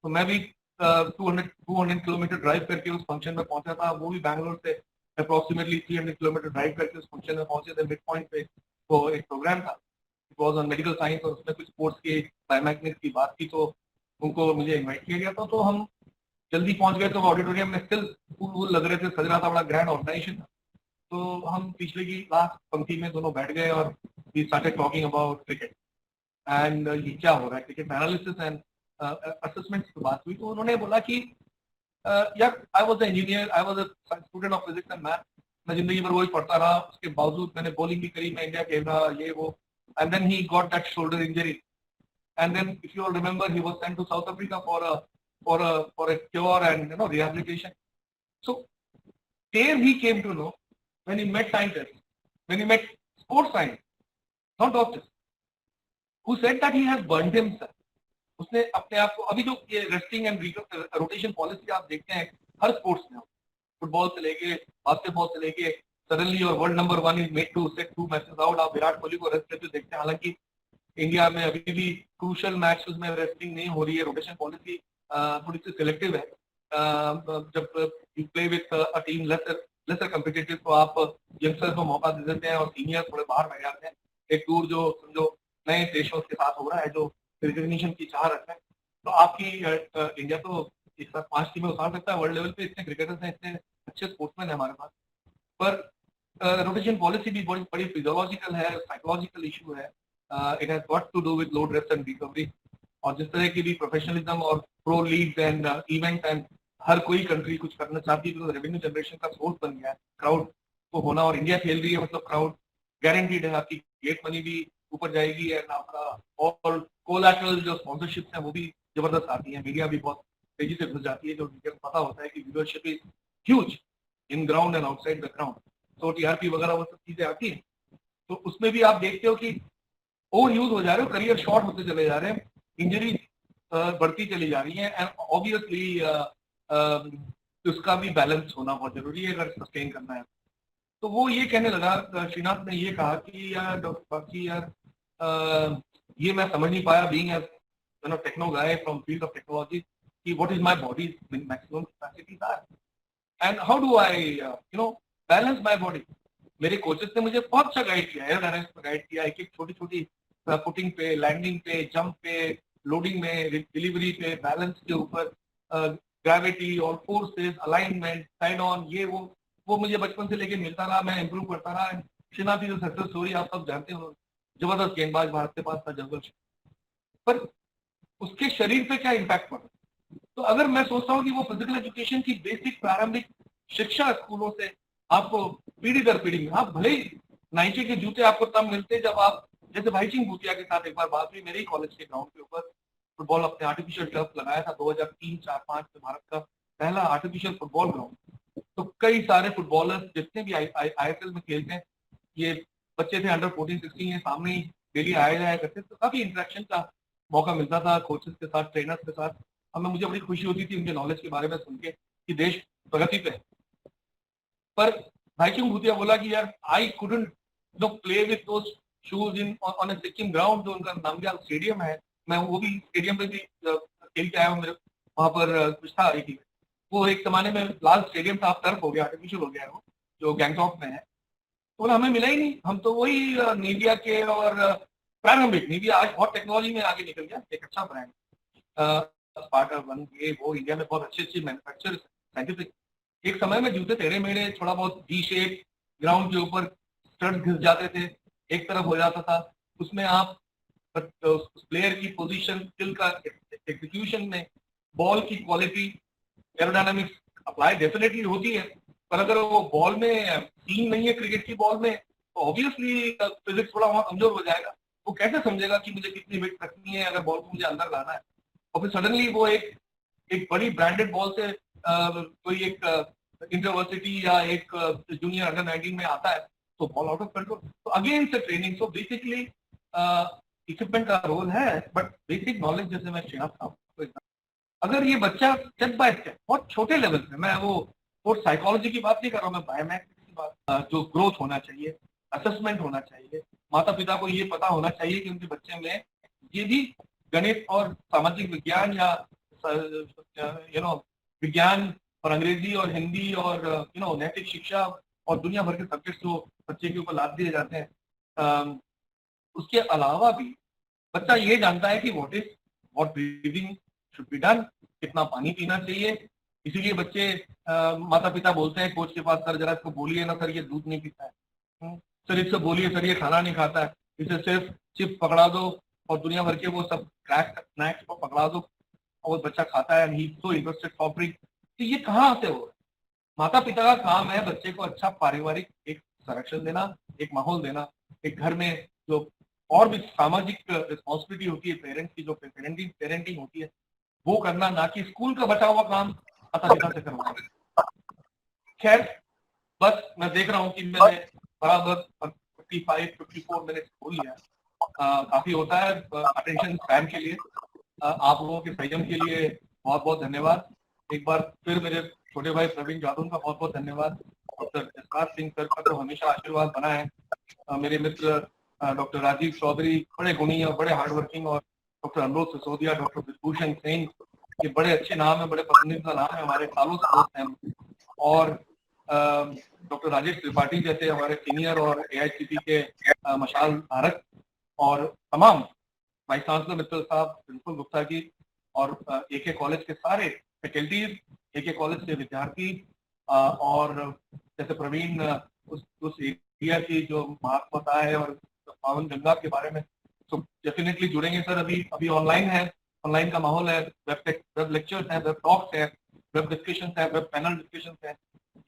तो मैं भी 200 किलोमीटर ड्राइव करके उस फंक्शन में पहुंचा था, वो भी बैंगलोर से अप्रोक्सीमेटली 300 किलोमीटर ड्राइव करके उस फंक्शन में पहुंचे थे। मिड पॉइंट पे वो एक प्रोग्राम था, it was on medical science, और उसमें कुछ स्पोर्ट्स की बायोमैकेनिक्स की बात थी, तो उनको मुझे इन्वाइट किया गया था, तो हम जल्दी पहुंच गए, तो ऑडिटोरियम में स्टिल फूल लग रहे थे, सज रहा था, बड़ा ग्रैंड ऑर्गेनाइजेशन था, तो हम पिछले की लास्ट पंक्ति में दोनों बैठ गए और we started talking about cricket and ये क्या हो रहा है, क्रिकेट एनालिसिस एंड असेसमेंट्स की बात हुई, तो उन्होंने बोला कि यार I was a engineer, I was a student of physics and math, मैं जिंदगी भर वही पढ़ता रहा, उसके बावजूद मैंने बॉलिंग भी करी, मैं इंडिया खेल रहा, ये वो, and then he got that shoulder injury, and then if you all remember he was sent to South Africa for a cure and rehabilitation. So there he came to know, when he met scientists, when he met sports science, not doctors, who said that he has burned himself. उसने अपने आप को, अभी जो ये resting and rotation policy आप देखते हैं हर स्पोर्ट्स में, फुटबॉल से लेके बास्केटबॉल से लेके, सडनली और world number 1 is made to set 2 matches out, आप विराट कोहली को रेस्ट करते देखते हैं, हालांकि इंडिया में अभी भी क्रूशल मैच में रेस्टिंग नहीं हो रही है, रोटेशन पॉलिसी थोड़ी सी सिलेक्टिव है, जब you play with a team lesser competitive, तो आप यंगस्टर्स को मौका दे देते हैं और सीनियर थोड़े बाहर रह जाते हैं, एक टूर जो समझो नए देशों के साथ हो रहा है, जो रिकग्निशन की चाह रखते हैं, तो आपकी इंडिया तो एक साथ 5 टीमें उतार सकता है वर्ल्ड लेवल पे, इतने क्रिकेटर्स हैं, इतने अच्छे स्पोर्ट्समैन है हमारे पास, पर रोटेशन पॉलिसी भी बड़ी फिजियोलॉजिकल है, साइकोलॉजिकल इशू है, it has got to do with load rest and recovery, और जिस तरह की भी प्रोफेशनलिज्म और pro leagues and event and हर कोई कंट्री कुछ करना चाहती है, तो रेवेन्यू जनरेशन का सोर्स बन गया है क्राउड को होना, और इंडिया खेल रही है मतलब क्राउड गारंटीड है, आपकी गेट मनी भी ऊपर जाएगी, एंड आपका और कोलैटरल जो स्पॉन्सरशिप है वो भी जबरदस्त आती है, मीडिया भी बहुत तेजी से घुस जाती है, जो पता होता है कि viewership is huge in ground and outside the ground, तो टीआरपी वगैरह वो सब चीजें आती है, तो उसमें भी आप देखते हो कि ओवर यूज हो जा रहे हो, करियर शॉर्ट होते चले जा रहे हैं, इंजरी बढ़ती चली जा रही है, एंड ऑब्वियसली तो उसका भी बैलेंस होना बहुत जरूरी है अगर सस्टेन करना है। तो वो ये कहने लगा, श्रीनाथ ने ये कहा कि यार डॉक्टर बाकी यार ये मैं समझ नहीं पाया being an techno guy from field of technology कि what is my body maximum capacities are and how do I balance my body. मेरे कोचेस ने मुझे बहुत अच्छा गाइड किया, एयरोडायनेमिक्स में गाइड किया, एक एक छोटी छोटी पुटिंग पे, लैंडिंग पे, जंप पे, लोडिंग में, डिलीवरी पे, बैलेंस के ऊपर, ग्रेविटी और फोर्सेस, अलाइनमेंट, साइड ऑन, ये वो मुझे बचपन से लेके मिलता रहा, मैं इंप्रूव करता रहा। श्रीनाथ की जो सक्सेस स्टोरी आप सब जानते हो, जबरदस्त गेंदबाज भारत के पास था जंगल, पर उसके शरीर पे क्या इम्पैक्ट पड़ा। तो अगर मैं सोचता हूँ कि वो फिजिकल एजुकेशन की बेसिक प्रारंभिक शिक्षा स्कूलों से आपको पीढ़ी दर पीढ़ी में, आप भले ही नाइके के जूते आपको तब मिलते जब आप, जैसे भाई सिंह भूतिया के साथ एक बार बात हुई मेरे ही कॉलेज के ग्राउंड के ऊपर, फुटबॉल अपने आर्टिफिशियल टर्फ लगाया था 2003, 4, 5 में, भारत का पहला आर्टिफिशियल फुटबॉल ग्राउंड। तो कई सारे फुटबॉलर्स जितने भी ISL में खेलते हैं, ये बच्चे थे अंडर 14, 16, ये सामने ही डेली आया जाया करते, तो काफी इंटरेक्शन का मौका मिलता था कोचेस के साथ, ट्रेनर्स के साथ। हमें, मुझे बड़ी खुशी होती थी उनके नॉलेज के बारे में सुन के कि देश प्रगति पे है। पर भाई सिंह भूतिया बोला कि यार I couldn't play with those shoes in on a Sikkim ground, जो उनका नामग्याल स्टेडियम है, मैं वो भी स्टेडियम पे भी खेल के आया हूँ, मेरे वहां पर कुछ था एक, वो एक जमाने में लाल स्टेडियम था, अब टर्फ हो गया, आर्टिफिशियल हो गया है वो, जो गैंगटॉक में है। तो हमें मिला ही नहीं, हम तो वही नीविया के, और प्रारंभिक नीविया आज बहुत टेक्नोलॉजी में आगे निकल गया, एक अच्छा ब्रांड, स्पार्टा बन गए, वो इंडिया में बहुत अच्छी अच्छी मैन्युफैक्चर, साइंटिफिक। एक समय में जूते टेढ़े मेढ़े, थोड़ा बहुत वी शेप, ग्राउंड के ऊपर स्टड घिस जाते थे, एक तरफ हो जाता था, उसमें आप प्लेयर की पोजीशन, स्किल का एग्जीक्यूशन में, बॉल की क्वालिटी, एरोडायनामिक्स अप्लाई डेफिनेटली होती है, पर अगर वो बॉल में सीन नहीं है क्रिकेट की बॉल में, तो ऑब्वियसली फिजिक्स थोड़ा वहां कमजोर हो जाएगा। वो कैसे समझेगा कि मुझे कितनी विकेट रखनी है अगर बॉल को मुझे अंदर लाना है, और फिर सडनली वो एक बड़ी ब्रांडेड बॉल से कोई एक इंटरवर्सिटी या एक जूनियर अंडर 19 में आता है, तो बॉल आउट ऑफ कंट्रोल। तो अगेन से ट्रेनिंग, सो बेसिकली इक्विपमेंट का रोल है, बट बेसिक नॉलेज, जैसे मैं शेयर था, अगर ये बच्चा स्टेप बाय स्टेप बहुत छोटे लेवल पे, मैं वो साइकोलॉजी की बात नहीं कर रहा हूँ, मैं बायोमैट्रिक्स की बात, जो ग्रोथ होना चाहिए, असेसमेंट होना चाहिए, माता पिता को ये पता होना चाहिए कि उनके बच्चे में ये भी गणित और सामाजिक विज्ञान, या विज्ञान और अंग्रेजी और हिंदी और नैतिक शिक्षा और दुनिया भर के सब्जेक्ट्स जो बच्चे के ऊपर लाद दिए जाते हैं, उसके अलावा भी बच्चा ये जानता है कि what breathing should be done, कितना पानी पीना चाहिए। इसीलिए बच्चे माता पिता बोलते हैं कोच के पास, सर जरा इसको बोलिए ना सर, ये दूध नहीं पीता है, सर इससे बोलिए सर ये खाना नहीं खाता है, इसे सिर्फ चिप्स पकड़ा दो और दुनिया भर के वो सब क्रैक स्नैक्स को पकड़ा दो, और बच्चा खाता है, ही सो इंटरेस्टेड सॉफ्ट ड्रिंक। तो ये कहाँ से हो रहा है? माता पिता का काम है बच्चे को अच्छा पारिवारिक एक संरक्षण देना, एक माहौल देना, एक घर में जो और भी सामाजिक रिस्पॉन्सिबिलिटी होती है पेरेंट्स की, जो पेरेंटिंग होती है, वो करना, ना कि स्कूल का बचा हुआ काम माता पिता से करवाना। खैर, बस मैं देख रहा हूँ कि मैंने बराबर 55-54 मिनट बोल लिया, काफी होता है अटेंशन स्पैन के लिए। आप लोगों के संयम के लिए बहुत बहुत धन्यवाद। एक बार फिर मेरे छोटे भाई प्रवीण जादव का बहुत बहुत धन्यवाद। डॉक्टर जसराज सिंह सर का तो हमेशा आशीर्वाद बना है। मेरे मित्र डॉक्टर राजीव चौधरी बड़े गुणी और बड़े हार्डवर्किंग, और डॉक्टर अनुरोध सिसोदिया, डॉक्टर विभूषण सिंह, ये बड़े अच्छे नाम है, बड़े पसंदीदा नाम है, हमारे सालों से दोस्त हैं। और डॉक्टर राजेश त्रिपाठी जैसे हमारे सीनियर और AICTE के मशाल धारक, और तमाम वाइस चांसलर मित्तल साहब, प्रिंसिपल गुप्ता जी, और AK कॉलेज के सारे फैकल्टीज, AK कॉलेज के विद्यार्थी, और जैसे प्रवीण उस एरिया की जो महत्वता है और पावन गंगा के बारे में, तो डेफिनेटली जुड़ेंगे सर। अभी ऑनलाइन है, ऑनलाइन का माहौल है, वेब लेक्चर्स है, वेब टॉक्स है, वेब डिस्कशन है, वेब पैनल डिस्कशन है।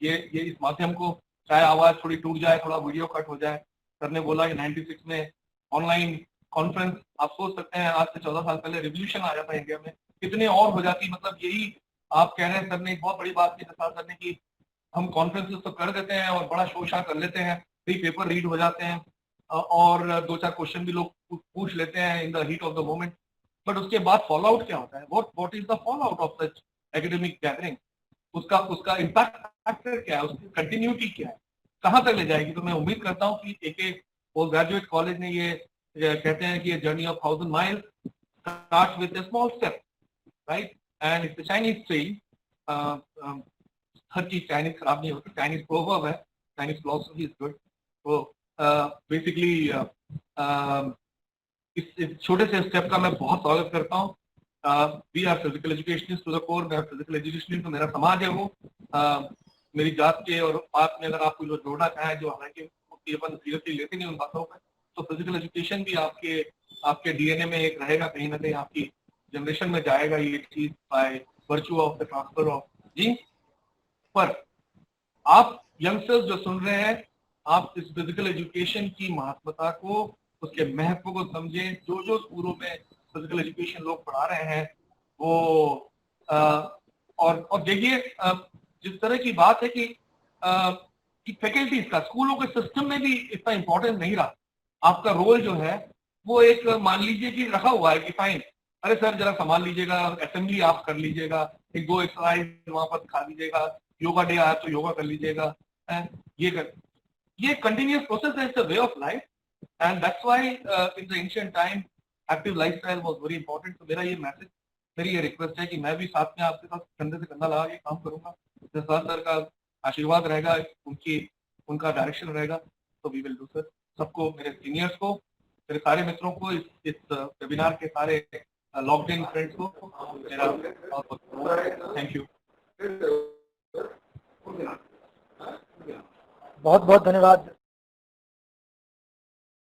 ये इस माध्यम को, चाहे आवाज थोड़ी टूट जाए, थोड़ा वीडियो कट हो जाए, सर ने बोला कि 96 में ऑनलाइन कॉन्फ्रेंस, आप सोच सकते हैं आज से 14 साल पहले रिवोल्यूशन आ जाता है इंडिया में, कितने और हो जाती। मतलब यही आप कह रहे हैं, सर ने एक बहुत बड़ी बात की सर ने, कि हम कॉन्फ्रेंसेस तो कर देते हैं और बड़ा शोशा कर लेते हैं, कई पेपर रीड हो जाते हैं, और 2-4 क्वेश्चन भी लोग पूछ लेते हैं in the heat of the moment, but उसके बाद फॉलो आउट क्या होता है? What is the follow out of such academic gathering? उसका उसका इम्पैक्ट फैक्टर क्या है, उसकी कंटिन्यूटी क्या है, कहाँ तक ले जाएगी। तो मैं उम्मीद करता हूँ कि एक पोस्ट ग्रेजुएट कॉलेज ने ये कहते हैं कि journey of 1000 miles start with a small step, right. And it's Chinese train, हर चीज चाइनीज खराब नहीं होती, चाइनीज प्रोवर्ब है, चाइनीज फिलोसफी इज गुड। तो बेसिकली इस छोटे से स्टेप का मैं बहुत स्वागत करता हूँ। We are physical educationist to the core, मैं फिजिकल एजुकेशनिस्ट, तो मेरा समाज है वो। मेरी जात के और बात में अगर आपको जो जोड़ना चाहे, जो हालांकि अपन सीरियसली लेते नहीं उन बातों पर, तो फिजिकल एजुकेशन भी आपके डीएनए में एक रहेगा, कहीं ना कहीं आपकी जनरेशन में जाएगा ये चीज by virtue of the transfer of G. पर आप यंगस्टर्स जो सुन रहे हैं, आप इस फिजिकल एजुकेशन की महत्वता को, उसके महत्व को समझें। जो जो स्कूलों में फिजिकल एजुकेशन लोग पढ़ा रहे हैं वो और देखिए जिस तरह की बात है कि फैकल्टीज का स्कूलों के सिस्टम में भी इतना इंपॉर्टेंट नहीं रहा। आपका रोल जो है वो एक मान लीजिए कि रखा हुआ है कि फाइन, अरे सर जरा संभाल लीजिएगा, असेंबली आप कर लीजिएगा, एक दो एक्सरसाइज वहां पर खा लीजिएगा, योगा डे आया तो योगा कर लीजिएगा, ये कंटिन्यूअस प्रोसेस है, it's a way of life, and that's why in the ancient time active lifestyle was very important. तो मेरा ये मैसेज, मेरी ये रिक्वेस्ट है कि मैं भी साथ में आपके साथ कंधे से कंधा लगा के काम करूंगा। जसराज सर का आशीर्वाद रहेगा, उनका डायरेक्शन रहेगा, तो वी विल डू सर। सबको, मेरे सीनियर्स को, मेरे सारे मित्रों को, इस वेबिनार के सारे लॉक्ड इन फ्रेंड्स को मेरा थैंक यू। बहुत बहुत धन्यवाद